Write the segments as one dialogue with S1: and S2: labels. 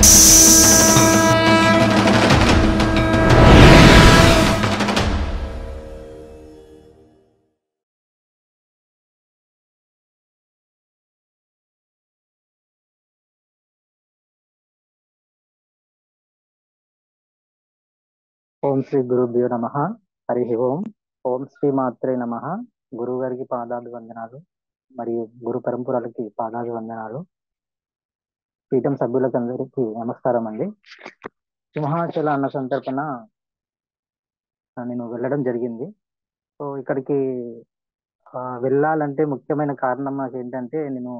S1: ఓం శ్రీ గురుభ్యో నమ. హరి ఓం. ఓం శ్రీ మాత్రే నమ. గురువు గారికి పాదాలు వందనాలు మరియు గురు పరంపరలకి పాదాలు వందనాలు. పీఠం సభ్యులకు అందరికీ నమస్కారం అండి. సింహాచల అన్న సంతర్పణ నేను వెళ్ళడం జరిగింది. సో ఇక్కడికి వెళ్ళాలంటే ముఖ్యమైన కారణం నాకు ఏంటంటే, నేను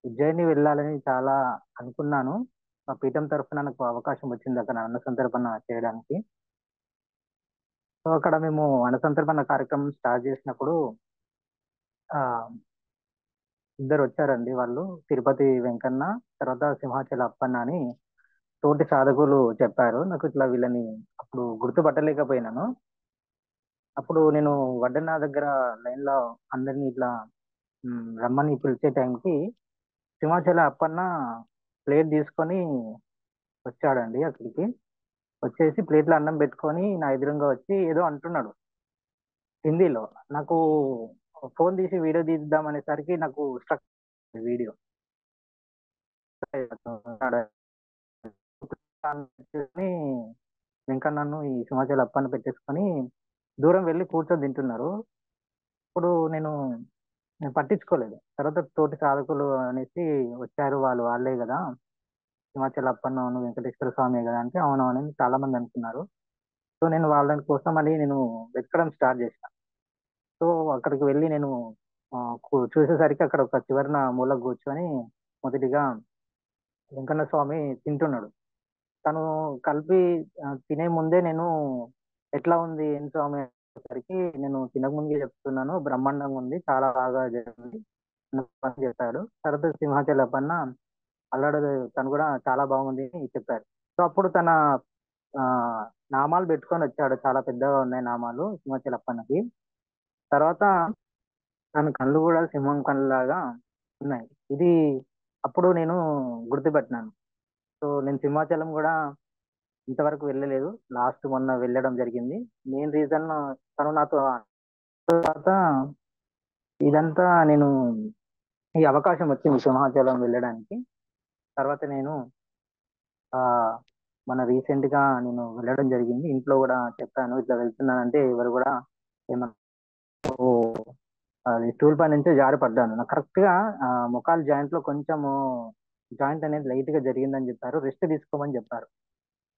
S1: ఉజ్జయిని వెళ్ళాలని చాలా అనుకున్నాను. మా పీఠం తరఫున నాకు అవకాశం వచ్చింది అక్కడ అన్న సంతర్పణ చేయడానికి. సో అక్కడ మేము అన్న సంతర్పణ కార్యక్రమం స్టార్ట్ చేసినప్పుడు ఆ ఇద్దరు వచ్చారండి. వాళ్ళు తిరుపతి వెంకన్న, తర్వాత సింహాచల అప్పన్న అని తోటి సాధకులు చెప్పారు. నాకు ఇట్లా వీళ్ళని అప్పుడు గుర్తుపట్టలేకపోయినాను. అప్పుడు నేను వడ్డన్న దగ్గర లైన్ లో అందరినీ ఇట్లా రమ్మని పిలిచే టైంకి సింహాచల అప్పన్న ప్లేట్ తీసుకొని వచ్చాడండి అక్కడికి. వచ్చేసి ప్లేట్లో అన్నం పెట్టుకొని నా ఎదురుగా వచ్చి ఏదో అంటున్నాడు హిందీలో. నాకు ఫోన్ తీసి వీడియో తీద్దాం అనేసరికి నాకు స్ట్రక్ వీడియో. వెంకన్నను ఈ సింహాచల అప్పన్న పెట్టేసుకొని దూరం వెళ్ళి కూర్చొని తింటున్నారు. ఇప్పుడు నేను పట్టించుకోలేదు. తర్వాత తోటి సాధకులు అనేసి వచ్చారు, వాళ్ళే కదా హిమాచల్ అప్పన్న అవును వెంకటేశ్వర స్వామి కదా అంటే అవునవునని చాలా మంది అనుకున్నారు. సో నేను వాళ్ళ కోసం అని నేను వెతకడం స్టార్ట్ చేసిన. సో అక్కడికి వెళ్ళి నేను చూసేసరికి అక్కడ ఒక చివరన మూల కూర్చొని మొదటిగా వెంకన్న స్వామి తింటున్నాడు. తను కలిపి తినే ముందే నేను ఎట్లా ఉంది ఏం స్వామి అనేసరికి నేను తినక ముందే చెప్తున్నాను, బ్రహ్మాండంగా ఉంది, చాలా బాగా జరిగింది అని చెప్పాడు. తర్వాత సింహాచలపన్న అల్లాడు తను కూడా చాలా బాగుంది అని చెప్పారు. సో అప్పుడు తన ఆ నామాలు పెట్టుకొని వచ్చాడు, చాలా పెద్దగా ఉన్నాయి నామాలు సింహాచలప్పన్నకి. తర్వాత తన కళ్ళు కూడా సింహం కళ్ళు లాగా ఉన్నాయి. ఇది అప్పుడు నేను గుర్తుపెట్టినాను. సో నేను సింహాచలం కూడా ఇంతవరకు వెళ్ళలేదు, లాస్ట్ మొన్న వెళ్ళడం జరిగింది. మెయిన్ రీజన్ తను నాతో తర్వాత ఇదంతా నేను ఈ అవకాశం వచ్చింది సింహాచలం వెళ్ళడానికి. తర్వాత నేను ఆ మన రీసెంట్ గా నేను వెళ్ళడం జరిగింది. ఇంట్లో కూడా చెప్పాను ఇట్లా వెళ్తున్నానంటే ఎవరు కూడా ఏమన్నా అది స్టూల్ పై నుంచే జారి పడ్డాను. నాకు కరెక్ట్ గా మొకాలు జాయింట్ లో కొంచెము జాయింట్ అనేది లైట్ గా జరిగిందని చెప్పారు, రెస్ట్ తీసుకోమని చెప్పారు.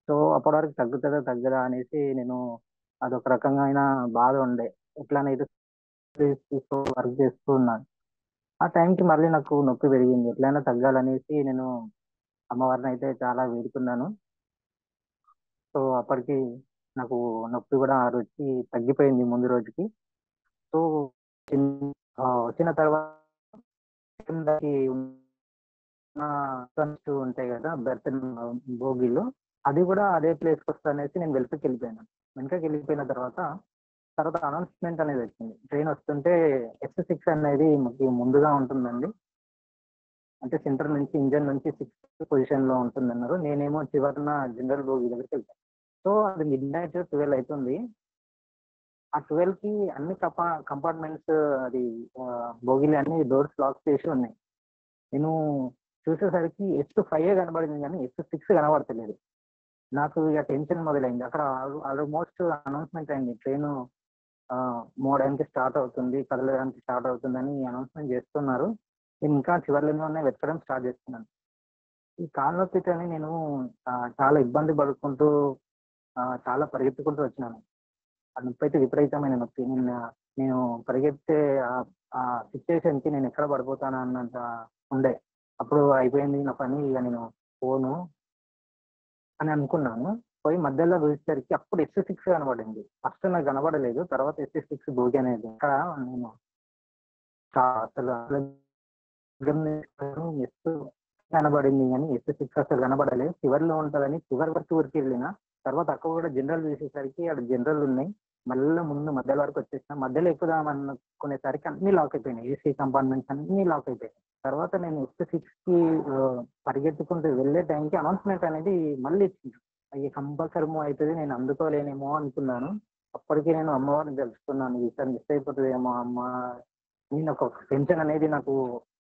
S1: సో అప్పటి వరకు తగ్గుతుందా తగ్గదా అనేసి నేను అదొక రకమైన బాధ ఉండే, ఎట్లానైతే తీసుకో వర్క్ చేస్తూ ఉన్నాను. ఆ టైంకి మళ్ళీ నాకు నొప్పి పెరిగింది, ఎట్లయినా తగ్గాలనేసి నేను అమ్మవారిని అయితే చాలా వేడుకున్నాను. సో అప్పటికి నాకు నొప్పి కూడా ఆ రోజుకి తగ్గిపోయింది ముందు రోజుకి. సో వచ్చిన తర్వాత కిందకి ఉంటాయి కదా బెర్త్ భోగిలు, అది కూడా అదే ప్లేస్కి వస్తా అనేసి నేను వెనకకి వెళ్ళిపోయాను. వెనకకి వెళ్ళిపోయిన తర్వాత అనౌన్స్మెంట్ అనేది వచ్చింది. ట్రైన్ వస్తుంటే S6 అనేది ముందుగా ఉంటుందండి, అంటే సెంటర్ నుంచి ఇంజన్ నుంచి 6th పొజిషన్ లో ఉంటుంది అన్నారు. నేనేమో చివరిన జనరల్ బోగి దగ్గరికి వెళ్తాను. సో అది మిడ్ నైట్ 12 అవుతుంది. ఆ 12 కి అన్ని కంపార్ట్మెంట్స్ అది బోగిలు అన్ని డోర్స్ లాక్ చేసి ఉన్నాయి. నేను చూసేసరికి S5 కనబడింది కానీ S6 కనబడతలేదు. నాకు ఇక టెన్షన్ మొదలైంది. అక్కడ ఆల్మోస్ట్ అనౌన్స్మెంట్ అయింది, ట్రైన్ మోడడానికి స్టార్ట్ అవుతుంది, కదలడానికి స్టార్ట్ అవుతుందని అనౌన్స్మెంట్ చేస్తున్నారు. నేను ఇంకా చివరిలోనే వెతకడం స్టార్ట్ చేస్తున్నాను. ఈ కాళ్ళ నొప్పితోని నేను చాలా ఇబ్బంది పడుకుంటూ చాలా పరిగెత్తుకుంటూ వచ్చినాను. ఆ నొప్పి అయితే విపరీతమైన నొప్పి. నేను పరిగెత్తే ఆ సిచ్యువేషన్ కి నేను ఎక్కడ పడిపోతాను అన్నంత ఉండే. అప్పుడు అయిపోయింది నా పని, ఇక నేను పోను అని అనుకున్నాను. పోయి మధ్యలో చూసేసరికి అప్పుడు S6 కనబడింది. ఫస్ట్ నాకు కనబడలేదు, తర్వాత S6 భోగి అనేది ఇక్కడ నేను అసలు ఎస్ కనబడింది కానీ S6 అసలు కనబడలేదు. చివరిలో ఉంటుందని చివరి వరకు ఊరికి వెళ్ళిన తర్వాత అక్కడ కూడా జనరల్ చూసేసరికి అక్కడ జనరల్ ఉన్నాయి. మళ్ళీ ముందు మధ్యలో వరకు వచ్చేసిన, మధ్యలో ఎక్కుదాం అనుకునేసరికి అన్ని లాక్ అయిపోయినాయి, ఏసీ కంపార్ట్మెంట్స్ అన్ని లాక్ అయిపోయాయి. తర్వాత నేను F6కి పరిగెత్తుకుంటూ వెళ్ళే టైంకి అనౌన్స్‌మెంట్ అనేది మళ్ళీ ఇచ్చిండ్రు. అయ్యి కంపల్సరీ మూవ్ అయితది. నేను అందుకోలేనేమో అనుకున్నాను. అప్పటికి నేను అమ్మవారిని తెలుసుకున్నాను. ఈసారి మిస్ అయిపోతదేమో అమ్మ అని ఒక టెన్షన్ అనేది నాకు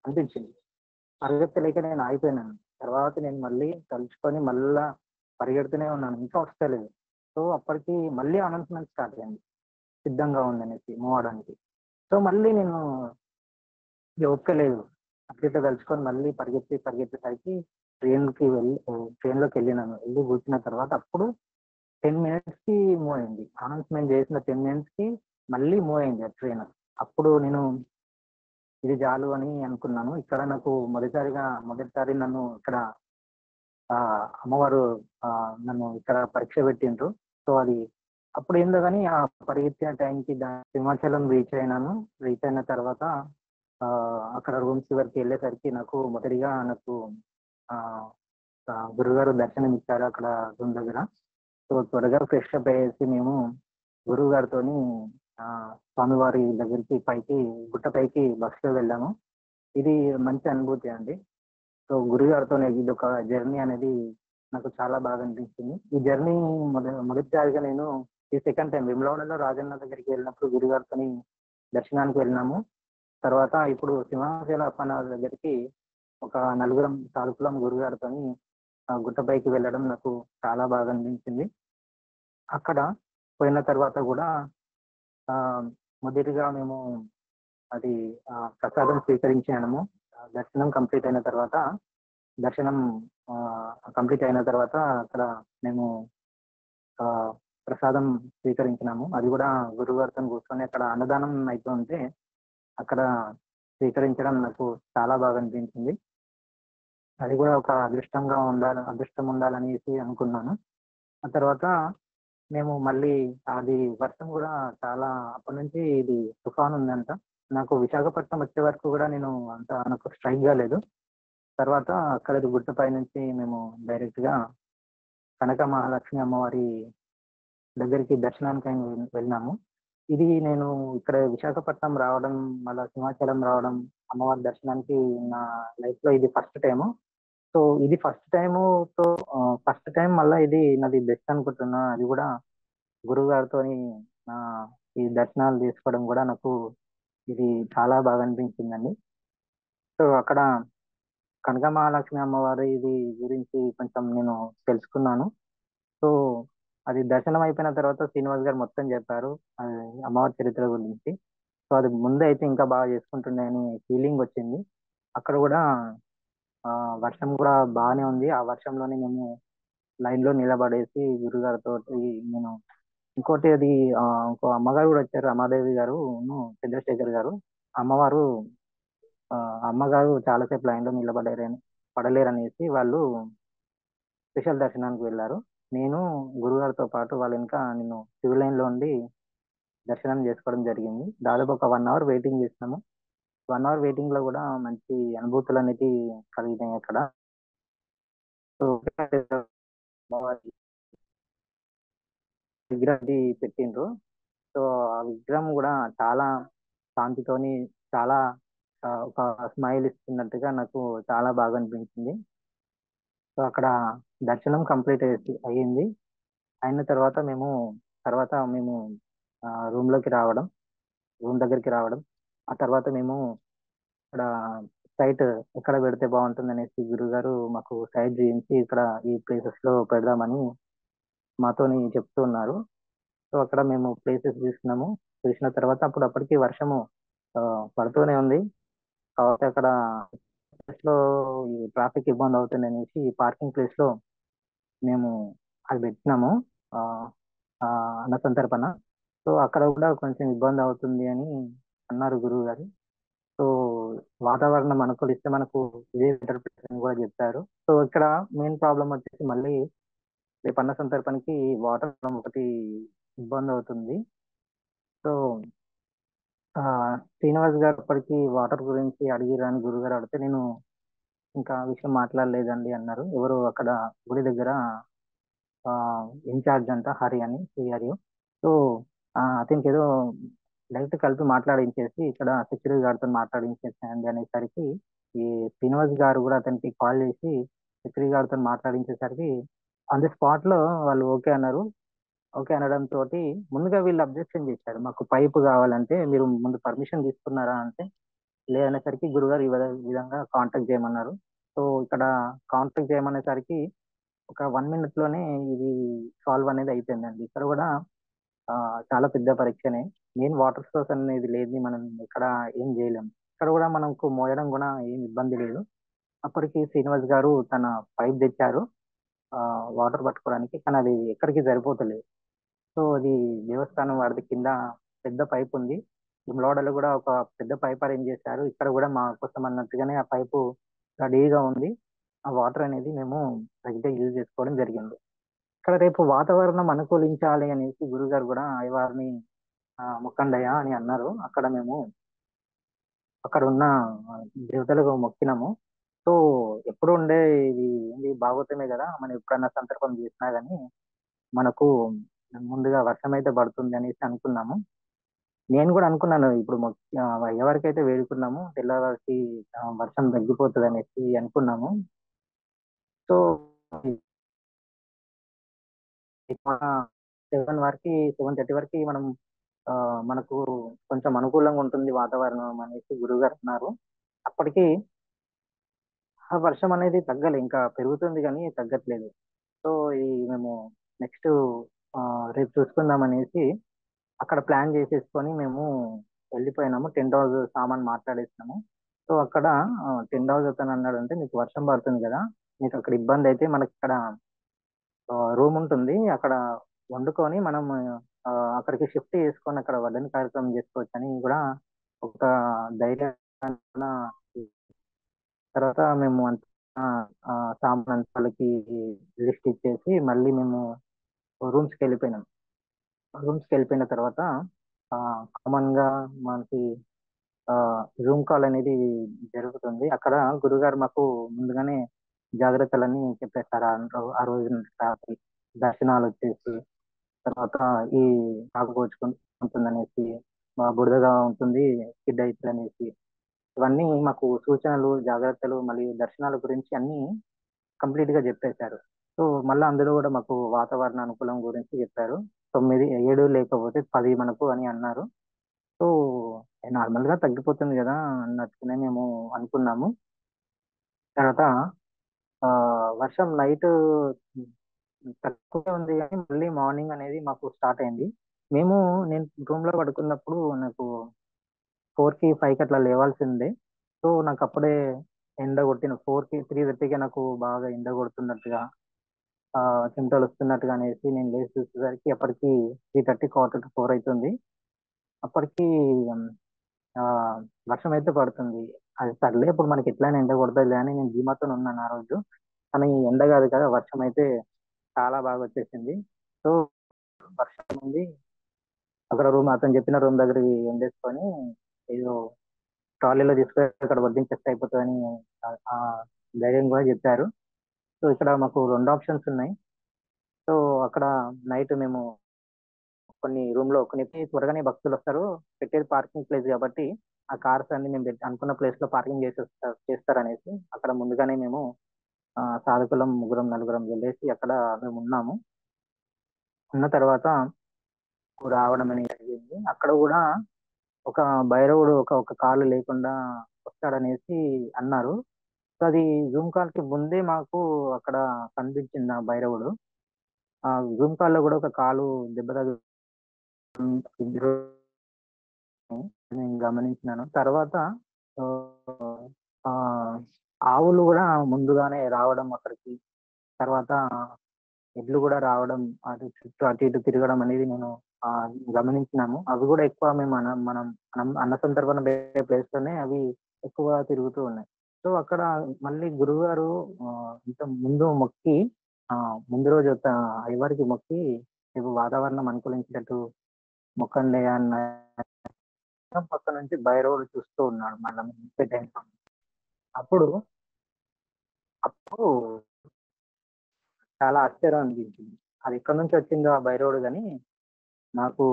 S1: అనిపించింది. పరిగెత్తలేక నేను ఆగిపోయినాను. తర్వాత నేను మళ్ళీ తలుచుకొని మళ్ళా పరిగెడుతూనే ఉన్నాను. ఇంకా వస్తలేదు. సో, అప్పటికి మళ్ళీ అనౌన్స్‌మెంట్ స్టార్ట్ అయింది. సిద్ధంగా ఉందనేసి మూవ్ అవ్వడానికి. సో, మళ్ళీ నేను ఇగ ఓపిక లేదు. అట్లిట్లా తలుచుకొని మళ్ళీ పరిగెత్తేసరికి ట్రైన్‌లోకెళ్ళినాను. ఎళ్లి కూర్చున్న తర్వాత అప్పుడు 10 మినిట్స్‌కి మూవ్ అయింది. అనౌన్స్‌మెంట్ చేసిన 10 మినిట్స్‌కి మళ్ళీ మూవ్ అయింది ఆ ట్రైన్. అప్పుడు నేను ఇది చాలు అని అనుకున్నాను. ఇక్కడ నాకు మొదటిసారి నన్ను ఇక్కడ అమ్మవారు నన్ను ఇక్కడ పరీక్ష పెట్టిండ్రు. సో, అది అప్పుడేందో గాని పరిగెత్తిన టైంకి సింహాచలం రీచ్ అయినాను. రీచ్ అయిన తర్వాత అక్కడ రూమ్స్ వరకెళ్ళేసరికి నాకు ఆహ్, గురువుగారు దర్శనమిచ్చారు అక్కడ రూమ్ దగ్గర. సో, త్వరగా ఫ్రెష్ అప్ అయ్యేసి మేము గురువుగారితోని స్వామివారి దగ్గరికి గుట్టపైకి బస్సులో వెళ్ళాము. ఇది మంచి అనుభూతి అండి. సో, గురుగారితోనే ఇదొక జర్నీ అనేది నాకు చాలా బాగా అనిపించింది. ఈ జర్నీ మొదటిసారిగా నేను ఈ సెకండ్ టైమ్ వేములవాడలో రాజన్న దగ్గరికి వెళ్ళినప్పుడు గురుగారితోని దర్శనానికి వెళ్ళినాము. తర్వాత ఇప్పుడు సింహాచల అప్పన్నవారి దగ్గరికి ఒక నలుగురం సాధుపులం గురుగారితోని గుట్టపైకి వెళ్ళడం నాకు చాలా బాగా అనిపించింది. అక్కడ పోయిన తర్వాత గూడా ఆహ్, మొదటిగా మేము అది ప్రసాదం స్వీకరించాము. దర్శనం కంప్లీట్ అయిన తర్వాత దర్శనం కంప్లీట్ అయిన తర్వాత అక్కడ మేము ఆహ్, ప్రసాదం స్వీకరించినాము. అది గూడా గురువుగారితోని కూర్చొని అక్కడ అన్నదానం అయితుంటే అక్కడ స్వీకరించడం నాకు చాలా బాగా అనిపించింది. అది గూడా ఒక అదృష్టం ఉండాలనేసి అనుకున్నాను. ఆ తర్వాత మేము మళ్ళీ అది వర్షం గూడా చాలా అప్పటినుంచి ఇది తుఫాన్ ఉందంట. నాకు విశాఖపట్నం వచ్చే వరకు గూడా నాకు స్ట్రైక్ గాలేదు. తర్వాత అక్కడ గుట్టపై నుంచి మేము డైరెక్ట్‌గా కనక మహాలక్ష్మి అమ్మవారి దగ్గరికి దర్శనానికని వెళ్ళినాము. ఇది నేను ఇక్కడ విశాఖపట్నం రావడం, మళ్ళా సింహాచలం రావడం, అమ్మవారి దర్శనానికి నా లైఫ్‌లో ఇది ఫస్ట్ టైము. సో, ఇది ఫస్ట్ టైమ్ మళ్ళా ఇది నాది బెస్ట్ అనుకుంటున్నా. అది గూడా గురువుగారితోని ఆహ్, ఈ దర్శనాలు తీసుకోవడం గూడా నాకు ఇది చాలా బాగా అనిపించిందండి. సో, అక్కడ కనక మహాలక్ష్మి అమ్మవారి ఇది గురించి కొంచెం నేను తెలుసుకున్నాను. సో, అది దర్శనం అయిపోయిన తర్వాత శ్రీనివాస్ గారు మొత్తం జెప్పారు. అమ్మవారి చరిత్ర గురించి. సో, అది ముందైతే ఇంకా బాగా చేసుకుంటుండే అని ఫీలింగొచ్చింది. అక్కడ గూడా వర్షం గూడా బానే ఉంది. ఆ వర్షంలోనే మేము లైన్‌లో నిలబడేసి గురుగారితోటి నేను ఇంకోటి అది ఇంకో అమ్మగారు గూడా వచ్చారు. రమాదేవి గారును, చంద్రశేఖర్ గారు. అమ్మవారు అమ్మగారు చాలా సేపు లైన్‌లో పడలేరనేసి వాళ్ళు స్పెషల్ దర్శనానికి వెళ్లారు. నేను గురుగారితో పాటు నేను క్యూ లైన్‌లో ఉండి దర్శనం చేసుకోవడం జరిగింది. దాదాపు ఒక 1 అవర్ వెయిటింగ్ చేసినాము. 1 అవర్ వెయిటింగ్‌లో గూడా మంచి అనుభూతులనేటివి కలిగినాయి అక్కడ. సో, అమ్మవారి విగ్రహం అది పెట్టిండ్రు. సో, ఆ విగ్రహం గూడా చాలా కాంతితోని చాలా ఒక స్మైల్ ఇస్తున్నట్టుగా నాకు చాలా బాగా అనిపించింది. సో, అక్కడ దర్శనం కంప్లీట్ అయింది. అయిన తర్వాత మేము రూమ్ దగ్గరికి రావడం. ఆ తర్వాత మేము ఇక్కడ సైట్ ఎక్కడ పెడితే బావుంటుందనేసి గురువుగారు మాకు సైట్ చూయించి ఇక్కడ ఈ ప్లేసెస్‌లో పెడదామని మాతోని చెప్తూ ఉన్నారు. సో, అక్కడ మేము ప్లేసెస్ చూసినాము. చూసిన తర్వాత అప్పటికి వర్షము పడుతూనే ఉంది. కాపోతే అక్కడ ప్లేస్‌లో ఈ ట్రాఫిక్ ఇబ్బందవుతుందనేసి ఈ పార్కింగ్ ప్లేస్‌లో మేము అది పెట్టినాము. ఆహ్, అన్న సంతర్పణ. సో, అక్కడ గూడా కొంచెం ఇబ్బందవుతుంది అని అన్నారు గురువుగారు. సో, వాతావరణం అనుకూలిస్తే మనకు ఇదే బెటర్ ప్లేస్ అని గూడా జెప్పారు. సో, ఇక్కడ మెయిన్ ప్రాబ్లమ్ వచ్చేసి మళ్ళీ రేపు అన్న సంతర్పణకి వాటర్ ప్రాబ్లమ్ ఒకటి ఇబ్బందవుతుంది. సో, శ్రీనివాస్ గారు అప్పటికి వాటర్ గురించి అడిగిర్రని గురువుగారు అడిగితే నేను ఇంకా ఆ విషయం మాట్లాడలేదండి అన్నారు. ఎవరు అక్కడ గుడి దగ్గర ఇన్‌చార్జ్ అంట శ్రీ హరి. సో, అతనికేదో లైట్ కలిపి మాట్లాడించేసి ఇక్కడ సెక్యూరిటీ గార్డ్‌తోని మాట్లాడించేసేయండి అనేసరికి ఈ శ్రీనివాస్ గారు కూడా అతనికి కాల్ చేసి చక్రి గారితో మాట్లాడించేసరికి ఆన్ ది స్పాట్ లో వాళ్ళు ఓకే అన్నారు. ఓకే అనడంతో ముందుగా వీళ్ళు అబ్జెక్షన్ చేశారు, మాకు పైపు కావాలంటే మీరు ముందు పర్మిషన్ తీసుకున్నారా అంటే లేదనేసరికి గురుగారు ఈ విధంగా కాంటాక్ట్ చేయమన్నారు. సో ఇక్కడ కాంటాక్ట్ చేయమనేసరికి ఒక 1 మినిట్ లోనే ఇది సాల్వ్ అనేది అయిపోయిందండి. ఇక్కడ కూడా చాలా పెద్ద పరీక్షనే. మెయిన్ వాటర్ సోర్స్ అనేది లేదు, మనం ఇక్కడ ఏం చేయలేం. ఇక్కడ కూడా మనకు మోయడం కూడా ఏం ఇబ్బంది లేదు. అప్పటికి శ్రీనివాస్ గారు తన పైప్ తెచ్చారు వాటర్ పట్టుకోవడానికి, కానీ అది ఎక్కడికి సరిపోతలేదు. సో అది దేవస్థానం వారిది కింద పెద్ద పైప్ ఉంది. లోడలు కూడా ఒక పెద్ద పైప్ అరేంజ్ చేశారు. ఇక్కడ కూడా మా కోసం అన్నట్టుగానే ఆ పైపు రెడీగా ఉంది. ఆ వాటర్ అనేది మేము రెగ్యులర్ యూజ్ చేసుకోవడం జరిగింది. ఇక్కడ రేపు వాతావరణం అనుకూలించాలి అనేసి గురుగారు కూడా అయ్యవారిని మొక్కండయ్య అని అన్నారు. అక్కడ మేము అక్కడ ఉన్న దేవతలకు మొక్కినాము. సో ఎప్పుడు ఉండే ఇది ఏంది భాగవతమే కదా, మనం ఎప్పుడన్నా సందర్భం చేసినా గానీ మనకు ముందుగా వర్షం అయితే పడుతుంది అనేసి అనుకున్నాము. నేను కూడా అనుకున్నాను ఇప్పుడు ఎవరికైతే వేడుకున్నామో తెల్లవారికి వర్షం తగ్గిపోతుంది అనేసి అనుకున్నాము. సో 7 వరకు 7:30 వరకు మనం మనకు కొంచెం అనుకూలంగా ఉంటుంది వాతావరణం అనేసి గురువుగారు అన్నారు. అప్పటికి ఆ వర్షం అనేది తగ్గలే, ఇంకా పెరుగుతుంది కానీ తగ్గట్లేదు. సో ఈ మేము నెక్స్ట్ రేపు చూసుకుందాం అనేసి అక్కడ ప్లాన్ చేసేసుకొని మేము వెళ్ళిపోయినాము. టెంట్ హౌస్ సామాన్ మాట్లాడేసినాము. సో అక్కడ టెంట్ హౌస్ అతను అన్నాడంటే మీకు వర్షం పడుతుంది కదా, మీకు అక్కడ ఇబ్బంది అయితే మనకి ఇక్కడ రూమ్ ఉంటుంది, అక్కడ వండుకొని మనం ఆ, అక్కడికి షిఫ్ట్ చేసుకొని అక్కడ వడ్డన కార్యక్రమం చేసుకోవచ్చు అని కూడా ఒక ధైర్యం. తర్వాత మేము అంతా సామాన్ అంతా వాళ్ళకి లిస్ట్ ఇచ్చేసి మళ్ళీ మేము రూమ్స్కి వెళ్ళిపోయినాం. రూమ్స్కి వెళ్ళిపోయిన తర్వాత కామన్ గా మనకి జూమ్ కాల్ అనేది జరుగుతుంది. అక్కడ గురుగారు మాకు ముందుగానే జాగ్రత్తలన్నీ చెప్పేస్తారు. ఆ రోజు రాత్రి దర్శనాలు వచ్చేసి తర్వాత ఈ ఉంటుందనేసి బురదగా ఉంటుంది, స్కిడ్ అవుతుంది అనేసి ఇవన్నీ మాకు సూచనలు జాగ్రత్తలు మళ్ళీ దర్శనాల గురించి అన్ని కంప్లీట్ గా చెప్పేశారు. సో మళ్ళీ అందులో కూడా మాకు వాతావరణ అనుకూలం గురించి చెప్పారు. 9 7 లేకపోతే 10 మనకు అని అన్నారు. సో నార్మల్ గా తగ్గిపోతుంది కదా అన్నట్టుగానే మేము అనుకున్నాము. తర్వాత ఆ వర్షం నైట్ తక్కువే ఉంది కానీ మళ్ళీ మార్నింగ్ అనేది మాకు స్టార్ట్ అయింది. మేము నేను రూమ్ లో పడుకున్నప్పుడు నాకు 4కి 5కి అట్లా లేవాల్సిందే. సో నాకు అప్పుడే ఎండ కొట్టిన 3:30కి నాకు బాగా ఎండ కొడుతున్నట్టుగా ఆ చెమటలు వస్తున్నట్టుగా అనేసి నేను లేచి చూసేసరికి అప్పటికి 3:30 4 అవుతుంది. అప్పటికి ఆ వర్షం అయితే పడుతుంది. అది సర్లే ఇప్పుడు మనకి ఎట్లయినా ఎండ కొడుతుంది అని నేను ధీమాతో ఉన్నాను ఆ రోజు. కానీ ఎండ కాదు కదా, వర్షం అయితే చాలా బాగా వచ్చేసింది. సో వర్షం ఉంది, అక్కడ రూమ్ అతను చెప్పిన రూమ్ దగ్గరికి వండేసుకొని ఏదో ట్రాలీలో తీసుకొని అక్కడ వడ్డించేస్తే అయిపోతుందని ఆ ధైర్యం కూడా చెప్పారు. సో ఇక్కడ మాకు 2 ఆప్షన్స్ ఉన్నాయి. సో అక్కడ నైట్ మేము కొన్ని రూమ్ లో కొన్ని త్వరగానే భక్తులు వస్తారు, పెట్టేది పార్కింగ్ ప్లేస్ కాబట్టి ఆ కార్స్ అన్ని మేము అనుకున్న ప్లేస్ లో పార్కింగ్ చేస్తారనేసి అక్కడ ముందుగానే మేము సాధకులం ముగ్గురం నలుగురం వెళ్ళేసి అక్కడ మేము ఉన్నాము. ఉన్న తర్వాత రావడం అనేది జరిగింది. అక్కడ కూడా ఒక భైరవుడు ఒక కాలు లేకుండా వస్తాడనేసి అన్నారు. సో అది జూమ్ కాల్ కి ముందే మాకు అక్కడ కనిపించింది ఆ భైరవుడు. ఆ జూమ్ కాల్ లో కూడా ఒక కాలు దెబ్బ తగిలి నేను గమనించినాను. తర్వాత ఆ ఆవులు కూడా ముందుగానే రావడం అక్కడికి, తర్వాత ఎడ్లు కూడా రావడం, అటు చుట్టూ అటు ఇటు తిరగడం అనేది నేను ఆ గమనించినాము. అవి కూడా ఎక్కువ మేము మనం అన్న సందర్భం ప్లేస్ లోనే అవి ఎక్కువ తిరుగుతూ ఉన్నాయి. సో అక్కడ మళ్ళీ గురువు గారు ఇంత ముందు మొక్కి ఆ ముందు రోజు అయ్యవారికి మొక్కి రేపు వాతావరణం అనుకూలించినట్టు మొక్కండి అన్న పక్క నుంచి భైరవుడు చూస్తూ ఉన్నాడు మనం చెప్పే టైంలో. అప్పుడు అప్పుడు చాలా ఆశ్చర్యం అనిపించింది. అది ఎక్కడి నుంచి వచ్చిందో ఆ భైరవుడు కానీ నాకు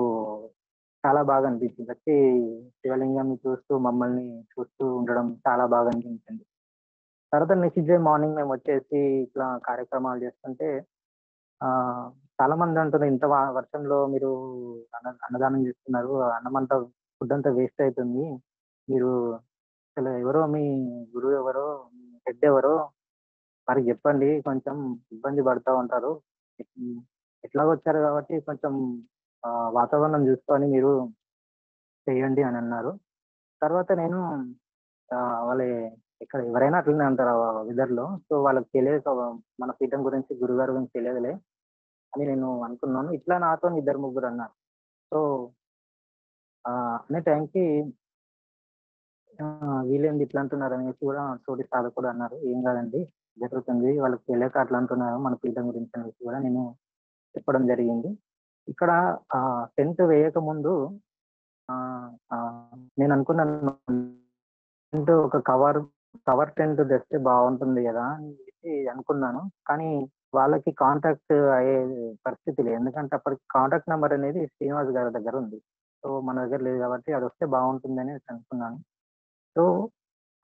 S1: చాలా బాగా అనిపించింది. వచ్చి శివలింగాన్ని చూస్తూ, మమ్మల్ని చూస్తూ ఉండడం చాలా బాగా అనిపించింది. తర్వాత నెక్స్ట్ డే మార్నింగ్ మేమొచ్చేసి ఇట్లా కార్యక్రమాలు చేస్తుంటే ఆహ్, చాలా మంది అంటున్నారు, "ఇంత వర్షంలో మీరు అన్నదానం చేస్తున్నారు. అన్నమంతా ఫుడ్డంతా వేస్ట్ అయితుంది. మీరు అసలు ఎవరో మీ గురువు ఎవరో, మీ హెడ్ ఎవరో వారికి జెప్పండి. కొంచెం ఇబ్బంది పడతా ఉంటారు. హ్మ్. ఎట్లాగో వచ్చారు కాబట్టి కొంచెం వాతావరణం చూసుకొని మీరు చేయండి" అనన్నారు. తర్వాత నేను వాళ్ళే ఇక్కడ ఎవరైనా అట్లనే అంటారు వెదర్‌లో. సో, వాళ్ళకి తెలియక మన పీఠం గురించి, గురుగారి గురించి తెలియదులే అని నేను అనుకున్నాను. ఇట్లా నాతోని ఇద్దరు ముగ్గురన్నారు. సో, అనే టైంకి వీళ్ళేంది ఇట్లా అంటున్నారనేసి కూడా తోటి సాధకుడు అన్నారు. "ఏం గాదండి, జరుగుతుంది. వాళ్ళకి తెలియక అట్లా అంటున్నారు మన పీఠం గురించి" అనేసి కూడా నేను చెప్పడం జరిగింది. ఇక్కడ టెంట్ వేయకముందు నేననుకున్నాను, టెంట్ ఒక కవర్ టెంట్ తెస్తే బావుంటుంది గదా అని చెప్పి అనుకున్నాను. కానీ వాళ్ళకి కాంటాక్ట్ అయ్యే పరిస్థితి లేదు. ఎందుకంటే అప్పటికి కాంటాక్ట్ నంబర్ అనేది శ్రీనివాస్ గారి దగ్గర ఉంది. సో, మన దగ్గర లేదు కాబట్టి అదొస్తే బావుంటుందనేసి అనుకున్నాను. సో,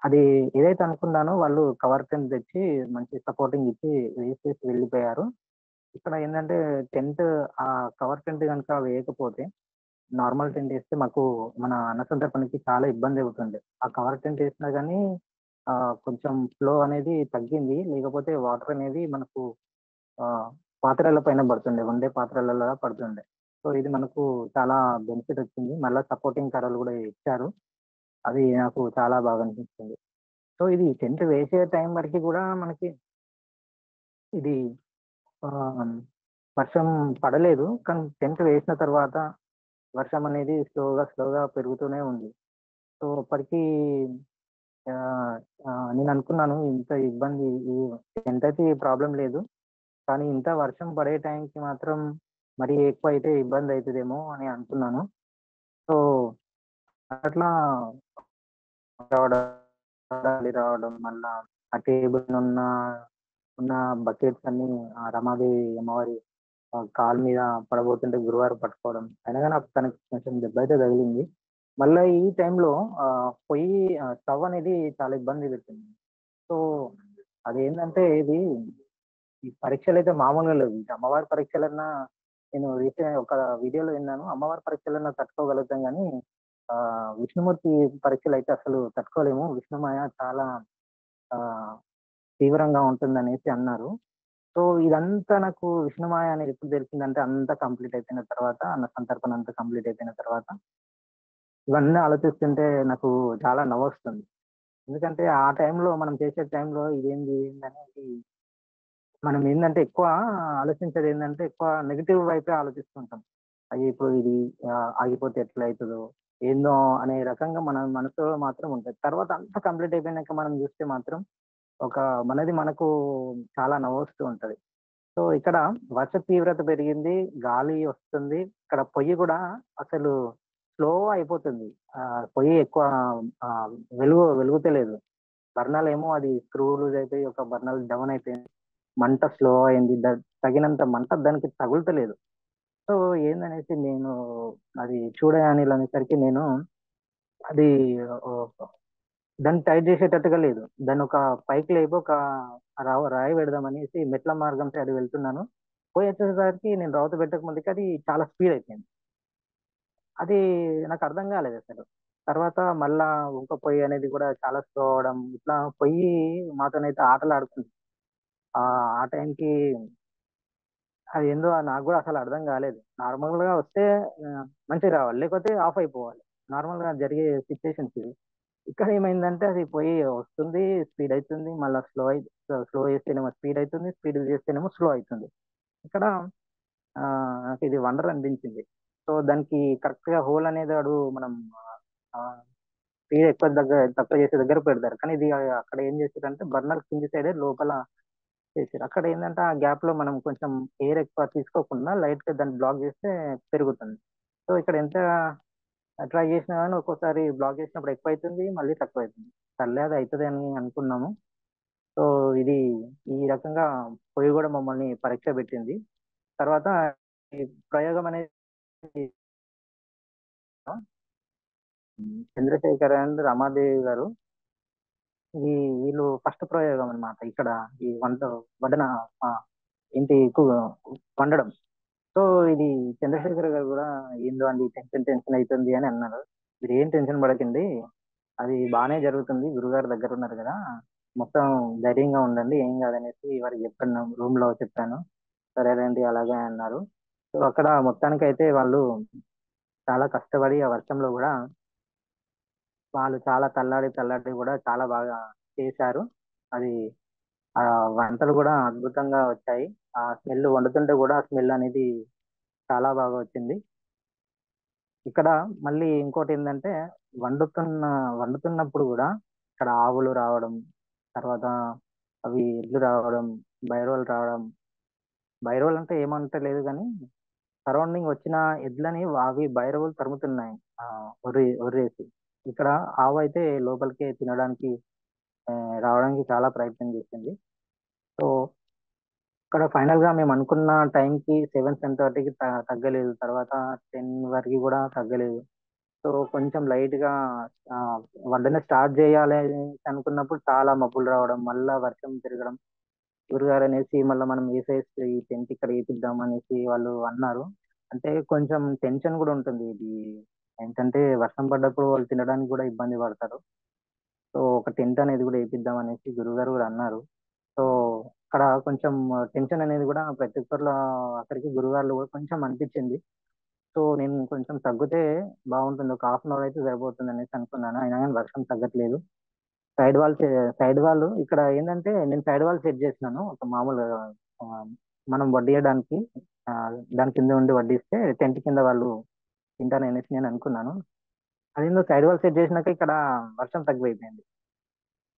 S1: అది ఏదైతే అనుకున్నానో వాళ్ళు కవర్ టెంట్ తెచ్చి మంచి సపోర్టింగ్ ఇచ్చి వేసేసి వెళ్ళిపోయారు. ఇక్కడ ఏందంటే టెంట్ కవర్ టెంట్ గనుక వేయకపోతే నార్మల్ టెంట్ ఏస్తే మాకు మన అన్నసంతర్పణకి చాలా ఇబ్బంది అవుతుండే. ఆ కవర్ టెంట్ ఏసినా గానీ కొంచెం ఫ్లో అనేది తగ్గింది. లేకపోతే వాటర్ అనేది మనకు ఆహ్, పాత్రల పైన పడుతుండే. వండే పాత్రలలో పడుతుండే. సో, ఇది మనకు చాలా బెనిఫిట్ వచ్చింది. మళ్ళా సపోర్టింగ్ కర్రలు గూడా ఇచ్చారు. అది నాకు చాలా బాగా అనిపించింది. సో, ఇది టెంట్ వేసే టైం వరకి గూడా మనకి ఇది ఆహ్, వర్షం పడలేదు. కానీ టెంట్ వేసిన తర్వాత వర్షం అనేది స్లోగా పెరుగుతూనే ఉంది. సో, అప్పటికి ఆహ్, నేననుకున్నాను, ఇంత ఇబ్బంది ఈ టెంటయితే ప్రాబ్లమ్ లేదు. కానీ ఇంత వర్షం పడే టైంకి మాత్రం మరీ ఎక్కువైతే ఇబ్బందయితదేమో అని అనుకున్నాను. సో, అట్లా రావడం, రావడం మళ్ళా ఆ ఉన్న బకెట్స్ అన్నీ రమాదేవి అమ్మవారి కాలు మీద పడబోతుంటే గురువారు పట్టుకోవడం. అయినా గాని తనకి కొంచెం దెబ్బయితే తగిలింది. మళ్ళా ఈ టైంలో స్టవ్ అనేది చాలా ఇబ్బంది పెట్టింది. సో, అదేంటంటే ఇది ఈ పరీక్షలైతే మామూలుగా లేవు. ఇంకా అమ్మవారి పరీక్షలన్నా నేను ఒక వీడియోలో విన్నాను. అమ్మవారి పరీక్షలన్నా తట్టుకోగలుగుతాం గానీ, విష్ణుమూర్తి పరీక్షలైతే అసలు తట్టుకోలేము. విష్ణుమాయ చాలా ఆహ్, తీవ్రంగా ఉంటుందనేసి అన్నారు. సో, ఇదంతా నాకు విష్ణుమాయ అనేది ఎప్పుడు తెలిసిందంటే అంతా కంప్లీట్ అయిపోయిన తర్వాత, అన్న సంతర్పణ అంతా కంప్లీట్ అయిపోయిన తర్వాత, ఇవన్నీ ఆలోచిస్తుంటే నాకు చాలా నవ్వొస్తుంది. ఎందుకంటే ఆ టైంలో మనం చేసే టైంలో ఏందనేది మనం ఏందంటే ఎక్కువ ఆలోచించేదేందంటే ఎక్కువ నెగెటివ్ వైపే ఆలోచిస్తుంటాం. అయ్యో! ఇప్పుడు ఇది ఆగిపోతే ఎట్లయితదో, ఏందో అనే రకంగా మన మనసులో మాత్రం ఉంటది. తర్వాత అంతా కంప్లీట్ అయిపోయినాక మనం జూస్తే మాత్రం ఒక మనకు చాలా నవ్వొస్తూ ఉంటది. సో, ఇక్కడ వర్ష తీవ్రత పెరిగింది. గాలి వస్తుంది. ఇక్కడ పొయ్యి గూడా అసలు స్లో అయిపోతుంది. పొయ్యి ఎక్కువ ఆహ్, వెలుగుతలేదు. బర్నలేమో అది స్క్రూ లూజ్ అయిపోయి ఒక బర్నల్ డౌన్ అయిపోయింది. మంట స్లో అయింది. తగినంత మంట దానికి తగులుతలేదు. సో, ఏందనేసి నేను అది చూడగానేసరికి నేను అది ఓహ్, దాన్ని టైట్ చేసేటట్టుగా లేదు. దాన్నొక పైకి లేపి ఒక రాయి పెడదామనేసి మెట్ల మార్గం సైడ్ వెళ్తున్నాను. పోయొచ్చేసరికి నేను రావత పెట్టక ముందుకి అది చాలా స్పీడ్ అయిపోయింది. అది నాకర్థం కాలేదసలు. తర్వాత మళ్ళా ఇంకో పొయ్యి అనేది కూడా చాలా స్లో అవ్వడం, ఇట్లా పొయ్యి మాతోనైతే ఆటలాడుతుంది. ఆ టైంకి అదేందో నాకు గూడా అసలు అర్థం కాలేదు. నార్మల్‌గా వస్తే మంచిగా రావాలి. లేకపోతే ఆఫ్ అయిపోవాలి. నార్మల్‌గా జరిగే సిట్యుయేషన్స్ ఇవి. ఇక్కడ ఏమైందంటే అది పొయ్యి వస్తుంది, స్పీడ్ అయితుంది. మళ్ళా స్లో చేస్తేనేమో స్పీడ్ అయితుంది. స్పీడ్ చేస్తేనేమో స్లో అయితుంది. ఇక్కడ నాకిది వండర్ అనిపించింది. సో, దానికి కరెక్ట్‌గా హోల్ అనేది మనం ఆహ్, స్పీడ్ తక్కువ చేసే దగ్గర పెడతారు. కానీ ఇది అక్కడ ఏం చేసిర్రంటే బర్నర్ కింది సైడే లోపల చేసిర్రు. అక్కడేందంటే ఆ గ్యాప్‌లో మనం కొంచెం ఎయిర్ ఎక్కువ తీసుకోకుండా లైట్‌గా దాన్ని బ్లాక్ చేస్తే పెరుగుతుంది. సో, ఇక్కడ ఎంత ట్రై చేసినా గాని ఒక్కోసారి బ్లాక్ చేసినప్పుడు ఎక్కువైతుంది. మళ్ళీ తక్కువైతుంది. సర్లే అది అయితది అని అనుకున్నాము. సో, ఇది ఈ రకంగా పొయ్యి గూడా మమ్మల్ని పరీక్ష పెట్టింది. తర్వాత ఈ ప్రయోగం అనేది చంద్రశేఖర్ అండ్ రమాదేవి గారు ఈ వీళ్ళు ఫస్ట్ ప్రయోగం అన్నమాట ఇక్కడ ఈ వడ్డన ఆ, ఏంటి వండడం. సో ఇది చంద్రశేఖర్ గారు కూడా ఏందో అండి టెన్షన్ టెన్షన్ అవుతుంది అని అన్నారు. మీరు ఏం టెన్షన్ పడకండి, అది బాగానే జరుగుతుంది, గురుగారి దగ్గర ఉన్నారు కదా, మొత్తం ధైర్యంగా ఉండండి, ఏం కాదనేసి వారికి చెప్పాను, రూమ్ లో చెప్పాను. సరేనండి అలాగే అన్నారు. సో అక్కడ మొత్తానికి అయితే వాళ్ళు చాలా కష్టపడి ఆ వర్షంలో కూడా వాళ్ళు చాలా తల్లాడి తల్లాడి కూడా చాలా బాగా చేశారు. అది ఆ వంటలు కూడా అద్భుతంగా వచ్చాయి. ఆ స్మెల్ వండుతుంటే కూడా ఆ స్మెల్ అనేది చాలా బాగా వచ్చింది. ఇక్కడ మళ్ళీ ఇంకోటి ఏంటంటే వండుతున్న వండుతున్నప్పుడు కూడా ఇక్కడ ఆవులు రావడం, తర్వాత అవి ఎడ్లు రావడం, బైరోలు రావడం. బైరోలు అంటే ఏమంటలేదు కానీ సరౌండింగ్ వచ్చిన ఎడ్లని అవి బైరవులు తరుముతున్నాయి. ఆ ఒర్రేసి ఇక్కడ ఆవు అయితే లోపలికి తినడానికి ఆ, రావడానికి చాలా ప్రయత్నం చేసింది. సో ఇక్కడ ఫైనల్ గా మేము అనుకున్న టైంకి 7-7:30కి తగ్గలేదు, తర్వాత 10 వరకు కూడా తగ్గలేదు. సో కొంచెం లైట్ గా ఆ, వంటనే స్టార్ట్ చేయాలి అని అనుకున్నప్పుడు చాలా మబ్బులు రావడం, మళ్ళా వర్షం తిరగడం. గురుగారు అనేసి మళ్ళీ మనం వేసేసి ఈ టెంట్ ఇక్కడ వేపిద్దాం అనేసి వాళ్ళు అన్నారు. అంటే కొంచెం టెన్షన్ కూడా ఉంటుంది. ఇది ఏంటంటే వర్షం పడ్డప్పుడు వాళ్ళు తినడానికి కూడా ఇబ్బంది పడతారు. సో ఒక టెంట్ అనేది కూడా వేపిద్దాం అనేసి గురుగారు కూడా అన్నారు. సో అక్కడ కొంచెం టెన్షన్ అనేది కూడా ప్రతి ఒక్కరిలో అక్కడికి గురుగారులు కూడా కొంచెం అనిపించింది. సో నేను కొంచెం తగ్గితే బాగుంటుంది, ఒక హాఫ్ అన్ అవర్ అయితే సరిపోతుంది అనేసి అనుకున్నాను. అయినా కానీ వర్షం తగ్గట్లేదు. సైడ్ వాల్ సైడ్ వాల్ ఇక్కడ ఏంటంటే నేను సైడ్ వాల్ సెట్ చేసినాను ఒక మామూలు ఆ, మనం వడ్డియడానికి, ఆ, దాని కింద ఉండి వడ్డిస్తే టెంట్ కింద వాళ్ళు తింటారు అనేసి నేను అనుకున్నాను. అదేందో సైడ్ వాల్ సెట్ చేసినాక ఇక్కడ వర్షం తగ్గిపోయింది.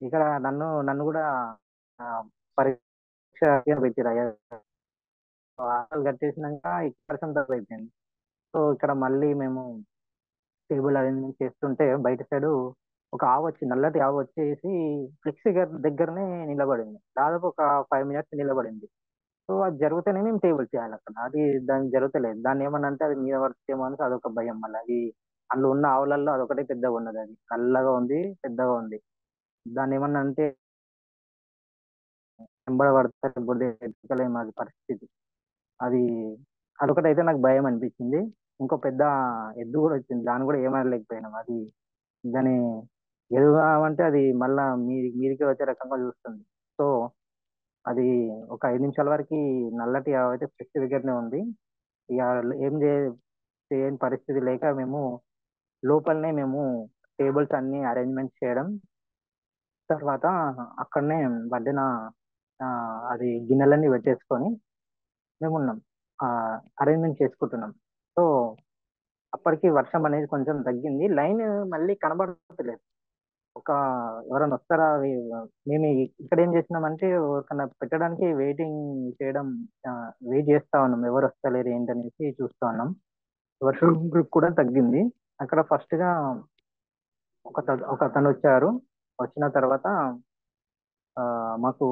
S1: ఇక్కడ నన్ను నన్ను కూడా ఆ, పరీక్ష పెట్టిరు అయ్యా. హాస్టల్ కట్టేసినాక ఇక్కడ వర్షం తగ్గిపోయింది. సో ఇక్కడ మళ్ళీ మేము టేబుల్ అరేంజ్మెంట్ చేస్తుంటే బయట సైడ్ ఒక ఆవు వచ్చి, నల్లటి ఆవు వచ్చేసి ఫ్లెక్సీ దగ్గరనే నిలబడింది. దాదాపు ఒక 5 మినిట్స్ నిలబడింది. సో అది జరిగితేనే మేము టేబుల్ చేయాలి అక్కడ. అది దానికి జరుగుతలేదు. దాన్ని ఏమన్నా అంటే అది మీద పడుతుందేమో అని అదొక భయం. మళ్ళీ అది అందులో ఉన్న ఆవులలో అదొకటే పెద్దగా ఉన్నది. అది నల్లగా ఉంది, పెద్దగా ఉంది. దాన్ని ఏమన్నా అంటే వెంబడ పడితే మాది పరిస్థితి. అది అదొకటైతే నాకు భయం అనిపించింది. ఇంకో పెద్ద ఎద్దు కూడా వచ్చింది, దాన్ని కూడా ఏమనలేకపోయినాం. అది దాని ఎదుగుదామంటే అది మళ్ళా మీదికి వచ్చే రకంగా చూస్తుంది. సో అది ఒక 5 నిమిషాల వరకు నల్లటి ఆవు అయితే ఫ్రెష్ దగ్గరనే ఉంది. ఇక ఏం చేయని పరిస్థితి లేక మేము లోపలనే మేము టేబుల్స్ అన్ని అరేంజ్మెంట్ చేయడం, తర్వాత అక్కడనే వడ్డిన ఆ, అది గిన్నెలన్నీ పెట్టేసుకొని మేము ఉన్నాం, అరేంజ్మెంట్ చేసుకుంటున్నాం. సో అప్పటికి వర్షం అనేది కొంచెం తగ్గింది. లైన్ మళ్ళీ కనబడతలేదు. ఒక ఎవరైనా వస్తారా మేము ఇక్కడ ఏం చేసినామంటే ఎవరికన్నా పెట్టడానికి వెయిటింగ్ చేయడం, వెయిట్ చేస్తా ఉన్నాం, ఎవరు వస్తలేరు ఏంటనేసి చూస్తా ఉన్నాం. వర్షం గ్రూప్ కూడా తగ్గింది. అక్కడ ఫస్ట్ గా ఒక అతను వచ్చారు. వచ్చిన తర్వాత ఆ, మాకు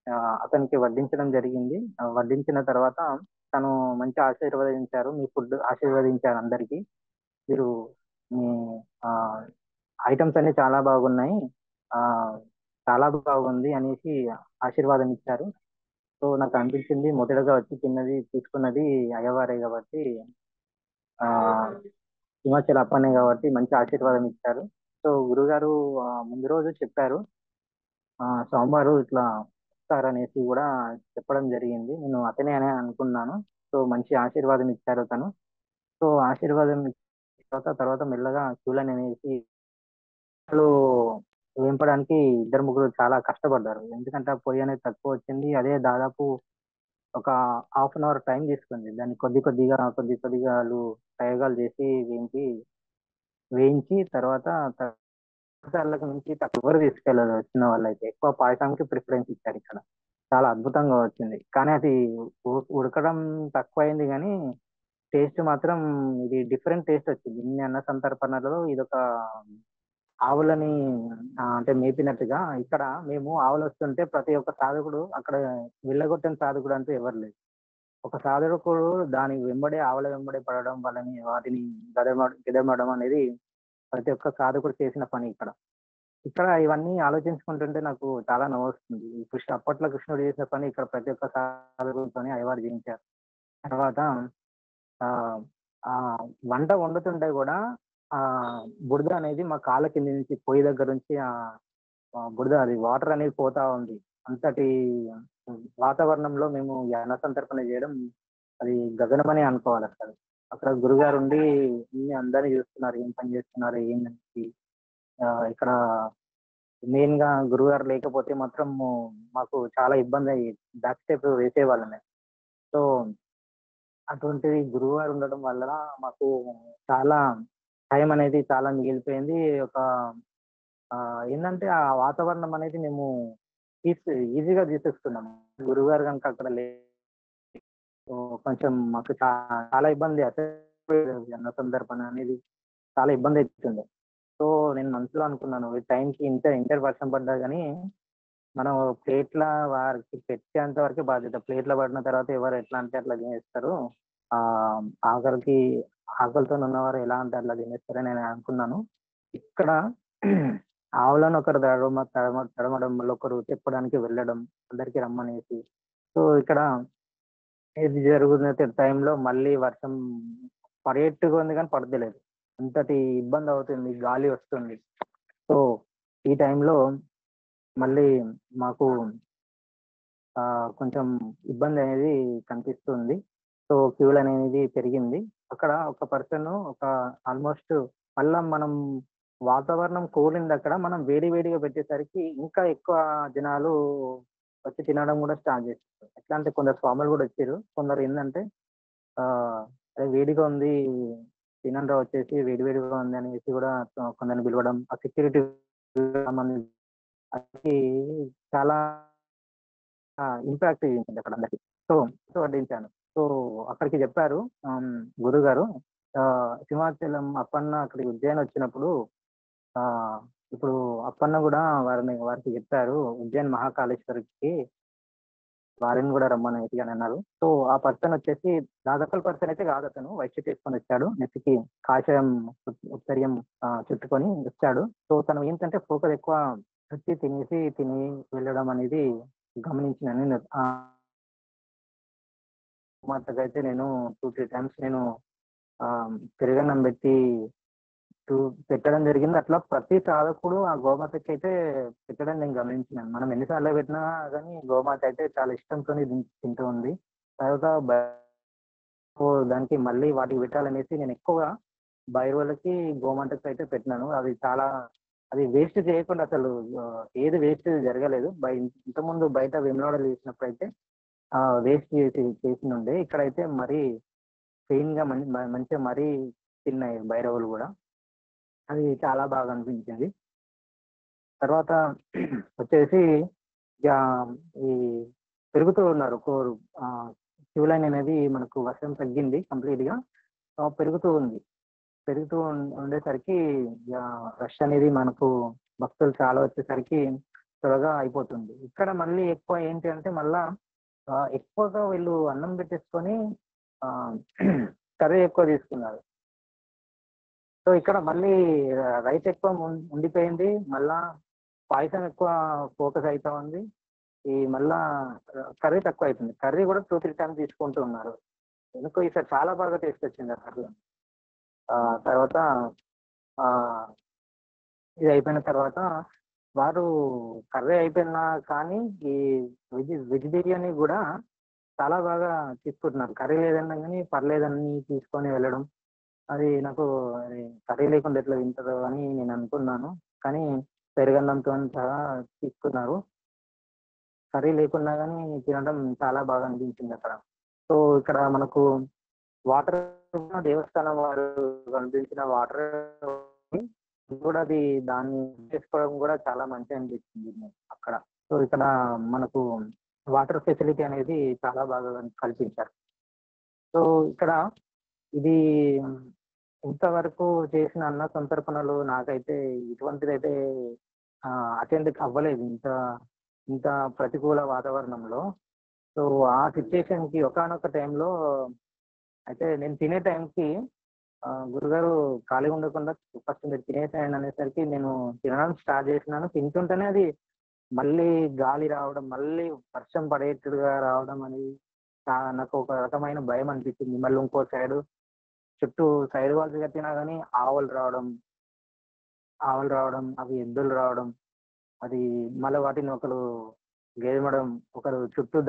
S1: ఆ, అతనికి వడ్డించడం జరిగింది. వడ్డించిన తర్వాత తను మంచి ఆశీర్వదించారు, మీ ఫుడ్ ఆశీర్వదించారు అందరికి. మీరు మీ ఐటమ్స్ అన్ని చాలా బాగున్నాయి, ఆ చాలా బాగుంది అనేసి ఆశీర్వాదం ఇచ్చారు. సో నాకు అనిపించింది మొదటగా వచ్చి తిన్నది తీసుకున్నది అయ్యవారే కాబట్టి, ఆ హిమాచల్ అప్పనే కాబట్టి మంచి ఆశీర్వాదం ఇచ్చారు. సో గురుగారు ముందు రోజు చెప్పారు, సోమవారం ఇట్లా వస్తారనేసి కూడా చెప్పడం జరిగింది. నేను అతనే అని అనుకున్నాను. సో మంచి ఆశీర్వాదం ఇచ్చారు తను. సో ఆశీర్వాదం ఇచ్చిన తర్వాత మెల్లగా క్యూలైన్ అనేసి అసలు వేంపడానికి ఇద్దరు ముగ్గురు చాలా కష్టపడ్డారు. ఎందుకంటే ఆ పొయ్యి అనేది తక్కువ వచ్చింది. అదే దాదాపు ఒక హాఫ్ అన్ అవర్ టైం తీసుకుంది. దాన్ని కొద్ది కొద్దిగా వాళ్ళు ప్రయోగాలు చేసి వేయించి తర్వాత పాఠశాలకు నుంచి ఎవరు తీసుకెళ్ళలేదు. వచ్చిన వాళ్ళైతే ఎక్కువ పాయసానికి ప్రిఫరెన్స్ ఇచ్చారు ఇక్కడ. చాలా అద్భుతంగా వచ్చింది. కానీ అది ఉడకడం తక్కువైంది కానీ టేస్ట్ మాత్రం ఇది డిఫరెంట్ టేస్ట్ వచ్చింది. ఇన్ని అన్న సంతర్పణలో ఇదొక ఆవులని అంటే మేపినట్టుగా ఇక్కడ మేము ఆవులు వస్తుంటే ప్రతి ఒక్క సాధకుడు అక్కడ వెళ్ళగొట్టిన సాధకుడు అంటూ ఎవరు లేదు. ఒక సాధకుడు దాని వెంబడే ఆవుల వెంబడే పడడం వాళ్ళని వాటిని గదమడం అనేది ప్రతి ఒక్క సాధకుడు చేసిన పని ఇక్కడ. ఇక్కడ ఇవన్నీ ఆలోచించుకుంటుంటే నాకు చాలా నవ్వొస్తుంది. ఈ అప్పట్లో కృష్ణుడు చేసిన పని ఇక్కడ ప్రతి ఒక్క సాధకుడితోని అయ్యవారు చేయించారు. తర్వాత ఆహ్, వంట వండుతుంటే గూడా బురద అనేది మా కాళ్ళ కింద నుంచి పొయ్యి దగ్గర నుంచి బురద అది వాటర్ అనేది పోతా ఉంది. అంతటి వాతావరణంలో మేము ఈ అన్న సంతర్పణ జేయడం అది గగనమనే అనుకోవాలసలు. అక్కడ గురుగారుండి అందరిని చూస్తున్నారు. ఏం పని చేస్తున్నారు? ఏందని. ఇక్కడ మెయిన్‌గా గురువుగారు లేకపోతే మాత్రం మాకు చాలా ఇబ్బందయ్యేది. బ్యాక్ స్టెప్ వేసేవాళ్ళమే. సో, అటువంటిది గురువుగారు ఉండడం వల్ల మాకు చాలా టైం అనేది చాలా మిగిలిపోయింది. ఒక ఏందంటే ఆ వాతావరణం అనేది మేము ఈజీగా తీసేసుకున్నాము. గురువుగారు గనుక అక్కడ కొంచెం మాకు చాలా ఇబ్బంది అన్న సందర్భం అనేది చాలా ఇబ్బందయితుండే. సో, నేను మనసులో అనుకున్నాను ఈ టైంకి ఇంత వర్షం పడ్డా గానీ, మనం ప్లేట్‌ల వారికి పెట్టేంత వరకే బాధ్యత. ప్లేట్‌లో పడిన తర్వాత ఎవరు ఎట్లా అంటే అట్లా తినేస్తారు. ఆహ్, ఆఖరికి ఆకలితోనున్నవారు ఎలా అంటే అట్లా తినేస్తారని నేను అనుకున్నాను. ఇక్కడ ఆవులను ఒకరు తడమడంలో ఒకరు చెప్పడానికి వెళ్ళడం, అందరికి రమ్మనేసి. సో, ఇక్కడ ఇది జరుగుతున్న టైంలో మళ్ళీ వర్షం పడేట్టుగా ఉంది గానీ పడతలేదు. అంతటి ఇబ్బందవుతుంది. గాలి వస్తుంది. సో, ఈ టైంలో మళ్ళీ మాకు కొంచెం ఇబ్బందనేది కనిపిస్తుంది. సో, క్యూ లైననేది పెరిగింది. అక్కడ ఒక పర్సను ఆల్‌మోస్ట్ మళ్ళా మనం వాతావరణం కూలిందక్కడ. మనం వేడి వేడిగా పెట్టేసరికి ఇంకా ఎక్కువ జనాలు వచ్చి తినడం గూడా స్టార్ట్ చేసారు. ఎట్లా అంటే కొందరు స్వాములు గూడా వచ్చిర్రు. కొందరు ఏందంటే "అరే! వేడిగా ఉంది. తినండ్రా వచ్చేసి వేడి వేడిగా ఉంది" అనేసి గూడా కొందరిని పిలవడం. ఆ సెక్యూరిటీ సంబంధించి అది చాలా ఇంపాక్ట్ చేసింది అక్కడ అందరికి. సో, వడ్డించాను. సో, అక్కడికి చెప్పారు గురువుగారు సింహాచలం అప్పన్న అక్కడికి ఉజ్జయిని వచ్చినప్పుడు ఆహ్, ఇప్పుడు అప్పన్న గూడా వారికి చెప్పారు ఉజ్జయిని మహాకాళేశ్వరికి వారిని గూడా రమ్మనేసి అని అన్నారు. సో, ఆ పర్సన్ వచ్చేసి నా లోకల్ పర్సన్ అయితే కాదతను. White shirt ఏసుకొనొచ్చాడు. నెత్తికి కాషాయం ఉత్తరీయం చుట్టుకొని వచ్చాడు. సో, తను ఏంటంటే ఫోకస్ ఎక్కువ తిని వెళ్ళడం అనేది గమనించినాను నేను. మాతకైతే నేను 2, 3 టైమ్స్ నేను పెరుగన్నం పెట్టి చూ పెట్టడం జరిగింది. అట్లా ప్రతి సాధకుడు ఆ గోమాతకైతే పెట్టడం నేను గమనించినాను. మనం ఎన్ని సార్లు పెట్టినా గాని గోమాత అయితే చాలా ఇష్టంతోని తింటూ ఉంది. తర్వాత దానికి మళ్ళీ వాటికి పెట్టాలనేసి నేను ఎక్కువగా భైరవులకి, గోమాతకైతే పెట్టినాను. అది వేస్ట్ చేయకుండా అసలు ఏది వేస్ట్ జరగలేదు. ఇంతకుముందు బయట వేములవాడలో చేసినప్పుడైతే వేస్ట్ చేసినుండే. ఇక్కడైతే మరీ క్లీన్‌గా మంచిగా మరీ తిన్నాయి భైరవులు గూడా. అది చాలా బాగా అనిపించింది. తర్వాత వచ్చేసి ఇగ ఈ పెరుగుతూ ఉన్నారు. క్యూ లైన్ అనేది మనకు వర్షం తగ్గింది కంప్లీట్‌గా. పెరుగుతూ ఉంది. పెరుగుతూ ఉండేసరికి ఇగ రష్ అనేది మనకు భక్తులు చాలా వచ్చేసరికి త్వరగా అయిపోతుంది. ఇక్కడ మళ్ళీ ఎక్కువ ఏంటి అంటే మళ్ళా ఎక్కువగా వీళ్ళు అన్నం పెట్టేసుకొని ఆహ్, కర్రీ ఎక్కువ తీసుకున్నారు. సో, ఇక్కడ మళ్ళీ రైస్ ఎక్కువ ఉండిపోయింది. మళ్ళా పాయసం ఎక్కువ ఫోకస్ అయితా ఉంది. మళ్ళా కర్రీ తక్కువైతుంది. కర్రీ గూడా 2, 3 టైమ్స్ తీసుకుంటూ ఉన్నారు. ఎందుకో ఈసారి చాలా బాగా టేస్ట్ వచ్చింది ఆ కర్రీ. తర్వాత ఆహ్, ఇది అయిపోయిన తర్వాత వారు కర్రీ అయిపోయినా కానీ ఈ వెజ్ బిర్యానీ గూడా చాలా బాగా తీసుకుంటున్నారు. కర్రీ లేదన్నా గానీ పర్లేదని తీసుకొని వెళ్ళడం. అది నాకు అది కర్రీ లేకుండా ఎట్లా తింటారో అని నేను అనుకున్నాను. కానీ పెరుగన్నంతోని సహా తీసుకున్నారు. కర్రీ లేకున్నా గానీ తినడం చాలా బాగా అనిపించిందక్కడ. సో, ఇక్కడ మనకు వాటర్ కూడా దేవస్థానం వారు కల్పించిన వాటర్ కూడా దాన్ని చేసుకోవడం కూడా చాలా మంచిగా అనిపించింది అక్కడ. సో, ఇక్కడ మనకు వాటర్ ఫెసిలిటీ అనేది చాలా బాగా కల్పించారు. సో, ఇక్కడ ఇది ఇంతవరకు చేసిన అన్న సంతర్పణలు నాకైతే ఇటువంటిదైతే అటెండ్ అవ్వలేదు. ఇంత ఇంత ప్రతికూల వాతావరణంలో. సో, ఆ సిట్యుయేషన్‌కి ఒకానొక టైంలో అయితే నేను తినే టైంకి గురుగారు ఖాళీగా ఉండకుండా ఫస్ట్ మీరు తినేసేయండి అనేసరికి నేను తినడం స్టార్ట్ చేసినాను. తింటుంటేనే అది మళ్ళీ గాలి రావడం, మళ్ళీ వర్షం పడేట్టుగా రావడం అని నాకు ఒక రకమైన భయం అనిపించింది. మళ్ళీ ఇంకో చుట్టూ సైడ్ వాల్స్ కట్టినా గాని ఆవులు రావడం, అవి ఎద్దులు రావడం, అది మళ్ళీ వాటిని ఒకరు గేదమడం, ఒకరు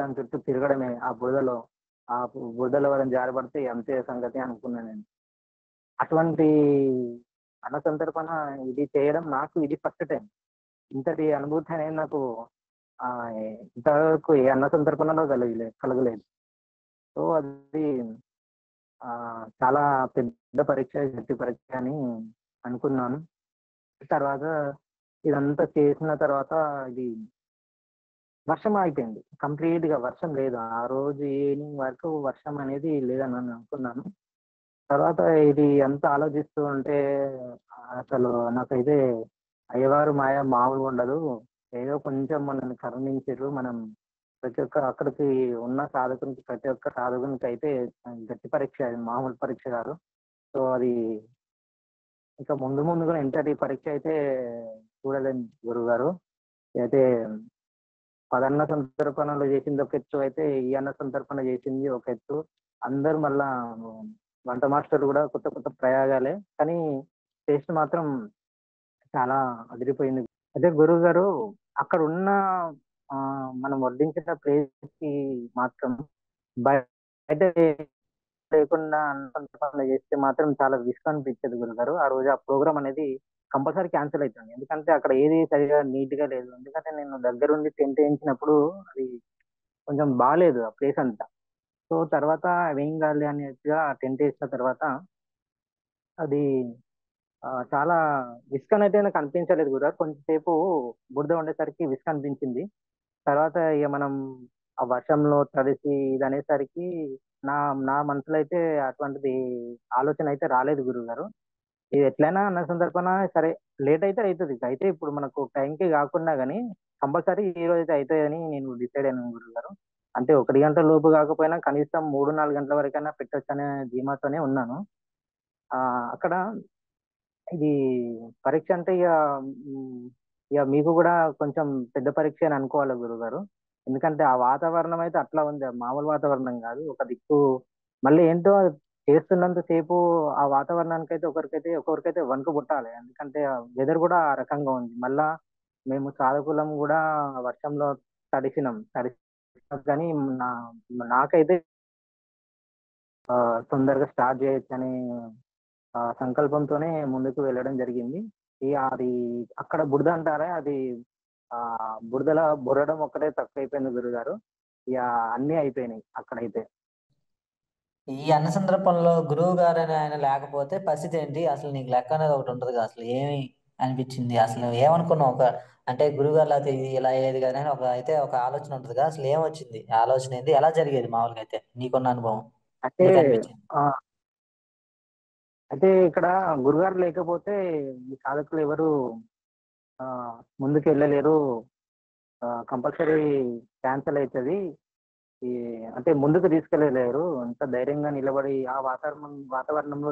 S1: దాని చుట్టూ తిరగడమే ఆ బురదలో. బురదలో ఎవరైనా జారబడితే అంతే సంగతి అనుకున్నా నేను. అటువంటి సందర్భన ఇది చేయడం నాకు ఇది ఫస్ట్ టైమ్. ఇంతటి అనుభూతి అనేది నాకు ఆహ్, ఇంతవరకు ఏ సందర్భంలో కలగలేదు. సో, అది చాలా పెద్ద పరీక్ష, గట్టి పరీక్ష అని అనుకున్నాను. తర్వాత ఇదంతా చేసిన తర్వాత ఇది వర్షం ఆగిపోయింది. కంప్లీట్‌గా వర్షం లేదు. ఆ రోజు ఈవినింగ్ వరకు వర్షం అనేది లేదని నేను అనుకున్నాను. తర్వాత ఇది అంతా ఆలోచిస్తూ ఉంటే అసలు నాకైతే అయ్యవారు మాయ మామూలుగా ఉండదు. ఏదో కొంచెం మనల్ని కరుణించిర్రు. మనం ప్రతి ఒక్క అక్కడికి ఉన్న సాధకునికి ప్రతి ఒక్క సాధకునికైతే గట్టి పరీక్ష అది మామూలు పరీక్ష కాదు. సో, అది ఇంకా ముందు ముందు కూడా ఇంతటి పరీక్ష అయితే చూడలేను గురువుగారు. అయితే పరన్న సంతర్పణలో చేసింది ఒక ఎత్తు అయితే, ఈ అన్న సంతర్పణ చేసింది ఒక ఎత్తు. అందరూ మళ్ళా వంట మాస్టర్‌లు గూడా కొత్త కొత్త ప్రయోగాలే. కానీ టేస్ట్ మాత్రం చాలా అదిరిపోయింది. అదే గురువుగారు అక్కడున్న మనం వడ్డించిన ప్లేస్‌కి మాత్రం బయట లేకుండా అన్న సంతర్పణ చేస్తే మాత్రం చాలా రిస్క్ అనిపించేది గురువుగారు. ఆ రోజు ఆ ప్రోగ్రామ్ అనేది కంపల్సరీ క్యాన్సెల్ అయితుంది. ఎందుకంటే అక్కడ ఏది సరిగ్గా నీట్‌గా లేదు. ఎందుకంటే నేను దగ్గరుండి టెంట్ ఏయించినప్పుడు అది కొంచెం బాలేదు ఆ ప్లేస్ అంతా. సో, తర్వాత ఏం కాదులే అన్నట్టుగా టెంట్ ఏసిన తర్వాత అది చాలా రిస్క్ అనైతే నాకు అనిపించలేదు గురు. కొంచెం సేపు బురద ఉండేసరికి రిస్క్ అనిపించింది. తర్వాత ఇగ మనం ఆ వర్షంలో తడిసి ఇదనేసరికి నా నా మనసులో అయితే అటువంటిది ఆలోచన అయితే రాలేదు గురువుగారు. ఇది ఎట్లైనా అన్న సందర్భాన సరే లేట్ అయితే అయితది. అయితే ఇప్పుడు మనకు టైంకి కాకున్నా గాని కంపల్సరీ ఈ రోజైతే అయితదని నేను డిసైడ్ అయినాను గురువుగారు. అంటే 1 గంట లోపు కాకపోయినా కనీసం 3, 4 గంటల వరకైనా పెట్టొచ్చనే ధీమాతోనే ఉన్నాను. అక్కడ ఇది పరీక్ష అంటే ఇగ మీకు గూడా కొంచెం పెద్ద పరీక్షే అని అనుకోవాలి గురువుగారు. ఎందుకంటే ఆ వాతావరణం అయితే అట్లా ఉంది. మామూలు వాతావరణం గాదు. ఒక దిక్కు మళ్ళీ ఏంటో అది చేస్తున్నంత సేపు ఆ వాతావరణానికైతే ఒక్కొక్కరికైతే వణుకు పుట్టాలి. ఎందుకంటే వెదర్ గూడా ఆ రకంగా ఉంది. మళ్ళా మేము సాధకులం గూడా వర్షంలో తడిసినాం. తడిసినా కానీ నా నాకైతే తొందరగా స్టార్ట్ చేయొచ్చని సంకల్పంతోనే ముందుకు వెళ్ళడం జరిగింది. అది అక్కడ బురద అంటారా అది బురదలో బొర్లడం ఒక్కటే తక్కువైపోయింది గురుగారు. ఇగ అన్నీ అయిపోయినాయి అక్కడైతే.
S2: ఈ అన్న సందర్భంలో గురువుగారని ఆయన లేకపోతే పరిస్థితేంటి? అసలు నీకు లెక్క అనేది ఒకటుంటదిగా. అసలు ఏమి అనిపిచ్చింది? అసలు ఏమనుకున్నావు? అంటే గురువుగారు లేతే ఇది ఇలా అయ్యేది గాని అని ఒక ఆలోచన ఉంటదిగా. అసలు ఏమొచ్చింది? ఆ ఆలోచన ఏంది? ఎలా జరిగేది మామూలుగా అయితే? నీకున్న అనుభవం.
S1: అంటే
S2: నీకనిపిచ్చింది?
S1: ఆ! అయితే ఇక్కడ గురుగారు లేకపోతే ఈ సాధకులు ఎవరు ముందుకెళ్ళలేరు. కంపల్సరీ క్యాన్సెల్ అయితది. ఈ అంటే ముందుకు తీసుకెళ్ళలేరు. అంత ధైర్యంగా నిలబడి ఆ వాతావరణంలో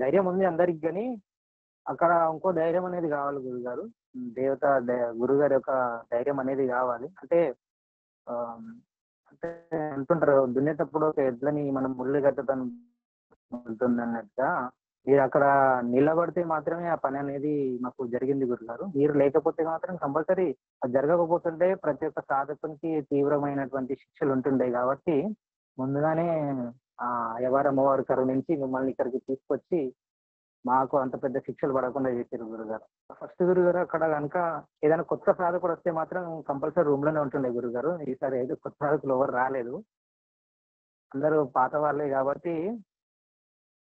S1: ధైర్యం ఉంది అందరికి గాని, అక్కడ ఇంకో ధైర్యం అనేది గావాలి గురుగారు. దేవత గురుగారి యొక్క ధైర్యం అనేది గావాలి. ఆహ్, అంటే అంటుంటారు దున్నేటప్పుడు ఒక ఎడ్లని మనం ముళ్ళు కట్టుతాం ఉంటుందన్నట్టుగా, మీరక్కడ నిలబడితే మాత్రమే ఆ పననేది మాకు జరిగింది గురుగారు. మీరు లేకపోతే మాత్రం కంపల్సరీ అది జరగకపోతుంటే ప్రతి ఒక్క సాధకునికి తీవ్రమైనటువంటి శిక్షలుంటుండే గాబట్టి, ముందుగానే అయ్యవారు, అమ్మవారు కరుణించి మిమ్మల్ని ఇక్కడికి తీసుకొచ్చి, మాకు అంత పెద్ద శిక్షలు పడకుండా చేసిర్రు గురుగారు. ఫస్ట్ గురుగారు అక్కడ గనక ఏదైనా కొత్త సాధకుడొస్తే మాత్రం కంపల్సరీ రూమ్‌లోనే ఉంటుండే గురుగారు. ఈసారి అయితే కొత్త సాధకులు ఎవరు రాలేదు. అందరూ పాత వాళ్ళే గాబట్టి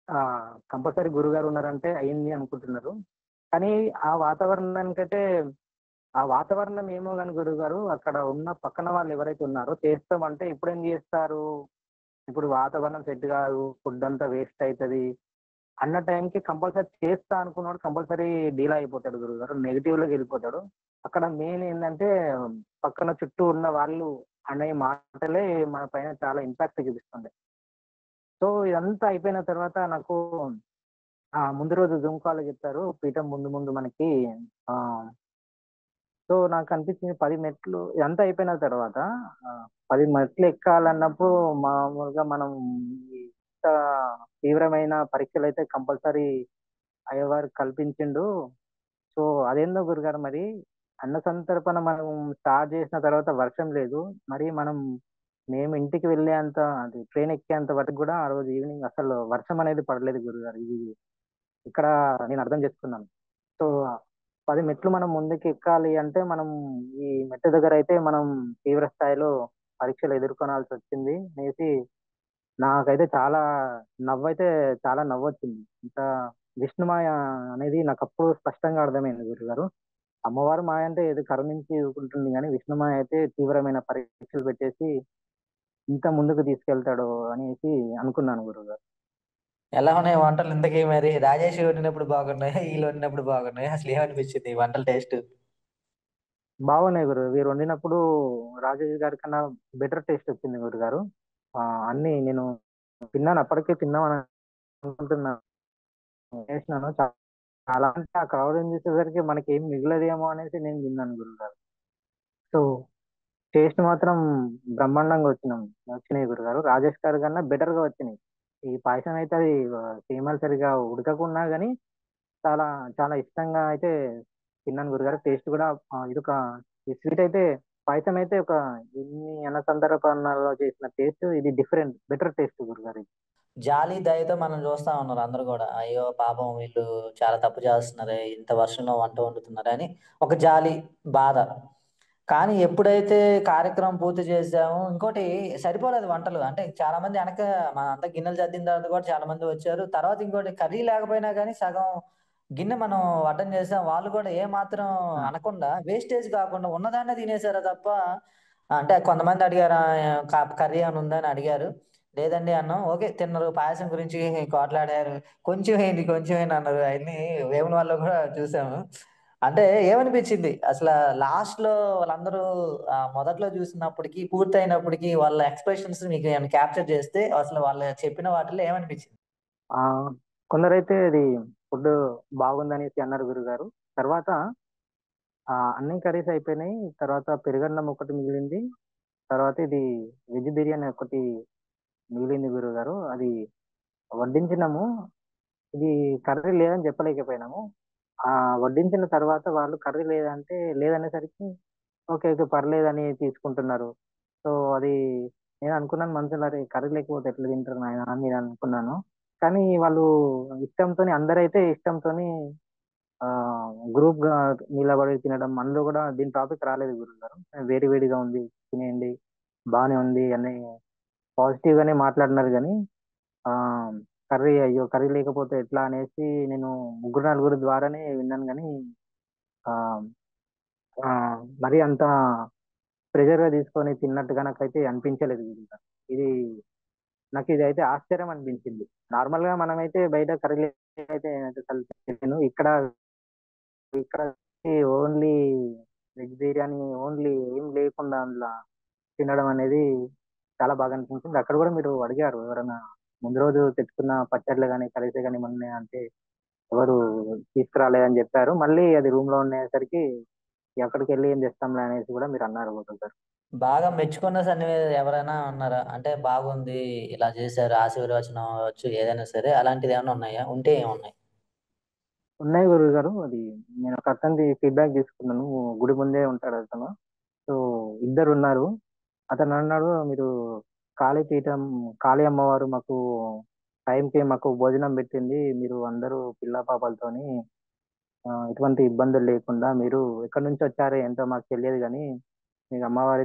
S1: ఆ! కంపల్సరీ గురుగారు ఉన్నారంటే అయింది అనుకుంటున్నారు. కానీ ఆ వాతావరణానికైతే ఆ వాతావరణం ఏమో గాని గురువుగారు అక్కడ ఉన్న పక్కన వాళ్ళు ఎవరైతే ఉన్నారో చేస్తామంటే ఇప్పుడేం జేస్తారు? ఇప్పుడు వాతావరణం సెట్ గాదు. ఫుడ్ అంతా వేస్ట్ అయితది. అన్న టైంకి కంపల్సరీ చేస్తా అనుకున్నోడు కంపల్సరీ డీలా అయిపోతాడు గురువుగారు. నెగెటివ్‌లోకెళ్ళిపోతాడు. అక్కడ మెయిన్ ఏందంటే పక్కన చుట్టూ ఉన్న వాళ్ళు అనే మాటలే మన పైన చాలా ఇంపాక్ట్ చూపిస్తుండే. సో ఇదంతా అయిపోయిన తర్వాత నాకు ముందు రోజు జూమ్ కాల్‌లో చెప్పారు. పీఠం ముందు ముందు మనకి ఆహ్, సో నాకనిపించింది 10 మెట్లు ఇదంతా అయిపోయిన తర్వాత 10 మెట్లు ఎక్కాలన్నప్పుడు మామూలుగా మనం ఇంత తీవ్రమైన పరీక్షలైతే కంపల్సరీ అయ్యవారు కల్పించిండు. సో అదేందో గురుగారు మరి అన్న సంతర్పణ మనం స్టార్ట్ చేసిన తర్వాత వర్షం లేదు. మరి మేము ఇంటికి వెళ్ళేంత అది ట్రైన్ ఎక్కేంత వరకు గూడా ఆ రోజు ఈవినింగ్ అసలు వర్షం అనేది పడలేదు గురుగారు. ఇది ఇక్కడ నేను అర్థం చేసుకున్నాను. సో 10 మెట్లు మనం ముందుకు ఎక్కాలి అంటే ఈ మెట్టు దగ్గరైతే మనం తీవ్ర స్థాయిలో పరీక్షలు ఎదుర్కొనాల్సొచ్చింది అనేసి నాకైతే నవ్వైతే చాలా నవ్వొచ్చింది. ఇంకా విష్ణుమాయ అనేది నాకప్పుడు స్పష్టంగా అర్థమైంది గురుగారు. అమ్మవారు మాయ అంటే ఏదో కరుణించి ఊరుకుంటుంది గానీ, విష్ణుమాయ అయితే తీవ్రమైన పరీక్షలు పెట్టేసి ఇంత ముందుకు తీసుకెళ్తాడు అనేసి అనుకున్నాను గురువుగారు.
S2: ఎలా ఉన్నాయి వంటలు ఇంతకీ మరి? రాజేష్ వండినప్పుడు బాగున్నాయా? ఈళ్ళు వండినప్పుడు బాగున్నాయా? అసలు ఏమనిపించింది ఈ వంటల టేస్ట్?
S1: బాగున్నాయి మీరు వండినప్పుడు రాజేష్ గారి కన్నా బెటర్ టేస్ట్ వచ్చింది గురుగారు. అన్నీ నేను తిన్నాను. అప్పటికే తిందామని అనుకుంటున్నాను. చేసినాను. చాలా అంటే ఆ క్రౌడ్‌ని చూసేసరికి మనకేం మిగలదేమో అనేసి నేను తిన్నాను గురుగారు. సో, టేస్ట్ మాత్రం బ్రహ్మాండంగా వచ్చినాయి గురుగారు. రాజేష్ గారి కన్నా బెటర్‌గా వచ్చినాయి. ఈ పాయసం అయితే అది సేమియాలు సరిగ్గా ఉడకకున్నా గాని చాలా, చాలా ఇష్టంగా అయితే తిన్నాను గురుగారు. టేస్ట్ కూడా ఈ స్వీట్ అయితే పాయసం అయితే ఇన్ని అన్న సందర్భాలలో చేసిన టేస్ట్ ఇది బెటర్ టేస్ట్ గురుగారు ఇది.
S2: జాలి, దయతో మనం చూస్తా ఉన్నారు అందరూ గూడా. అయ్యో! పాపం వీళ్ళు చాలా తప్పు చేస్తున్నారే, ఇంత వర్షంలో వంట వండుతున్నారే అని ఒక జాలి, బాధ. కానీ ఎప్పుడైతే కార్యక్రమం పూర్తి చేసామో ఇంకోటి సరిపోలేదు వంటలు. అంటే చాలా మంది ఎనక మనంతా గిన్నెలు సర్దిన తర్వాత కూడా చాలా మంది వచ్చారు. తర్వాత ఇంకోటి కర్రీ లేకపోయినా గానీ సగం గిన్నె మనం వడ్డన చేసాం. వాళ్ళు కూడా ఏమాత్రం
S1: ఆ!
S2: అనకుండా వేస్టేజ్ కాకుండా ఉన్నదాన్నే తినేసారే తప్ప అంటే కొంతమంది అడిగారు కర్రీ ఏమైనా ఉందా అని అడిగారు. లేదండి అన్నాం. ఓకే. తిన్నరు. పాయసం గురించి కోట్లాడారు. కొంచెం వేయండి, కొంచెం వేయండి అన్నారు. అయన్నీ వేముల వాడలో కూడా చూసాము. అంటే ఏమనిపించింది? లాస్ట్‌లో వాళ్ళందరూ మొదట్లో చూసినప్పటికి, పూర్తయినప్పటికి వాళ్ళ ఎక్స్‌ప్రెషన్స్ మీకు ఏమైనా క్యాప్చర్ చేస్తే అసలు వాళ్ళు చెప్పిన వాటిలో ఏమనిపించింది?
S1: కొందరైతే అది ఫుడ్ బాగుందనేసి అన్నారు గురుగారు. తర్వాత అన్ని కర్రీస్ అయిపోయినాయి. తర్వాత పెరుగన్నం ఒకటి మిగిలింది. తర్వాత ఇది వెజ్ బిర్యానీ ఒకటి మిగిలింది గురువుగారు. అది వడ్డించినాము. ఇది కర్రీ లేదని చెప్పలేకపోయినాము. వడ్డించిన తర్వాత వాళ్ళు కర్రీ లేదనేసరికి ఓకే. ఓకే. పర్లేదని తీసుకుంటున్నారు. సో, అది నేను అనుకున్నాను మనసులో అరే! కర్రీ లేకపోతే ఎట్లా తింటారు నాయనా అని నేను అనుకున్నాను. కానీ వాళ్ళు అందరైతే ఇష్టంతోని గ్రూప్‌గా నిలబడి తినడం అందులో గూడా దీని టాపిక్ రాలేదు గురువుగారు. వేడి వేడిగా ఉంది. తినేయండి. బానే ఉంది అని పాజిటివ్‌గానే మాట్లాడినారు గానీ ఆహ్, అయ్యో! కర్రీ లేకపోతే ఎట్లా అనేసి నేను ముగ్గురు, నలుగురు ద్వారానే విన్నాను గానీ ఆహ్, మరీ అంత ప్రెషర్‌గా తీసుకొని తిన్నట్టుగా నాకైతే అనిపించలేదు గురువుగారు. ఇది నాకిదైతే ఆశ్చర్యం అనిపించింది. నార్మల్‌గా మనమైతే బయట కర్రీలైతే అసలు తినను. ఇక్కడ ఓన్లీ వెజ్ బిర్యానీ ఏం లేకుండా అందుల తినడం అనేది చాలా బాగా అనిపించింది. అక్కడ గూడా మీరు అడిగారు ఎవరన్నా ముందు రోజు తెచ్చుకున్న పచ్చడ్లు గాని, కర్రీస్ గాని ఏమన్నున్నాయా అంటే ఎవరు తీసుకురాలేదని జెప్పారు. మళ్ళీ అది రూమ్‌లో ఉండేసరికి ఎక్కడికెళ్ళి ఏం తెస్తాంలే అనేసి గూడా మీరన్నారు ఒకసారి.
S2: బాగా మెచ్చుకున్న ఎవరైనా ఉన్నారా? అంటే బాగుంది, ఇలా చేశారు, ఆశీర్వచనం అవ్వచ్చు, ఏదైనా సరే అలాంటిదేమన్నా ఉన్నాయా? ఉంటే ఏమున్నాయి?
S1: ఉన్నాయి గురువుగారు. నేను ఒక అతనిది ఫీడ్‌బ్యాక్ తీసుకున్నాను. గుడి ముందే ఉంటాడతను. సో, ఇద్దరున్నారు. అతనన్నాడు, "మీరు కాళీ పీఠం కాళీ అమ్మవారు టైంకి మాకు భోజనం పెట్టింది. మీరు అందరూ పిల్లా పాపలతోని ఎటువంటి ఇబ్బందులు లేకుండా మీరు ఎక్కడి నుంచొచ్చారో ఏంటో మాకు తెలియదు గానీ, మీకు అమ్మవారి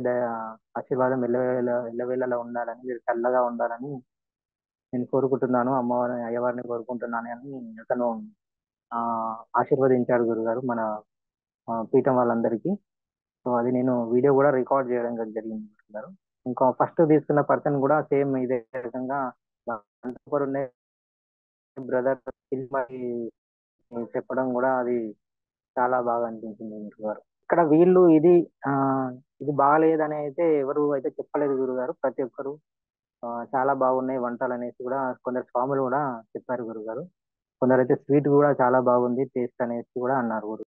S1: ఆశీర్వాదం ఎల్లవేళలా ఉండాలని, మీరు చల్లగా ఉండాలని నేను కోరుకుంటున్నాను. అయ్యవారిని కోరుకుంటున్నాను" అని అతను ఆశీర్వదించాడు గురుగారు మన పీఠం వాళ్ళందరికీ. సో, అది నేను వీడియో గూడా రికార్డ్ జేయడం జరిగింది గురుగారు. ఇంకా ఫస్ట్ తీసుకున్న పర్సన్ గూడా సేమ్ ఇదే రకంగా సూపరున్నాయి బ్రదర్ మరి చెప్పడం గూడా అది చాలా బాగా అనిపించింది గురుగారు. ఇక్కడ వీళ్ళు ఇది ఇది బాగాలేదని అయితే ఎవరు అయితే చెప్పలేదు గురుగారు. ప్రతి ఒక్కరు చాలా బాగున్నాయి వంటలనేసి కూడా కొందరు స్వాములు కూడా చెప్పారు గురుగారు. కొందరైతే స్వీట్ కూడా చాలా బాగుంది టేస్ట్ అనేసి కూడా అన్నారు గురు.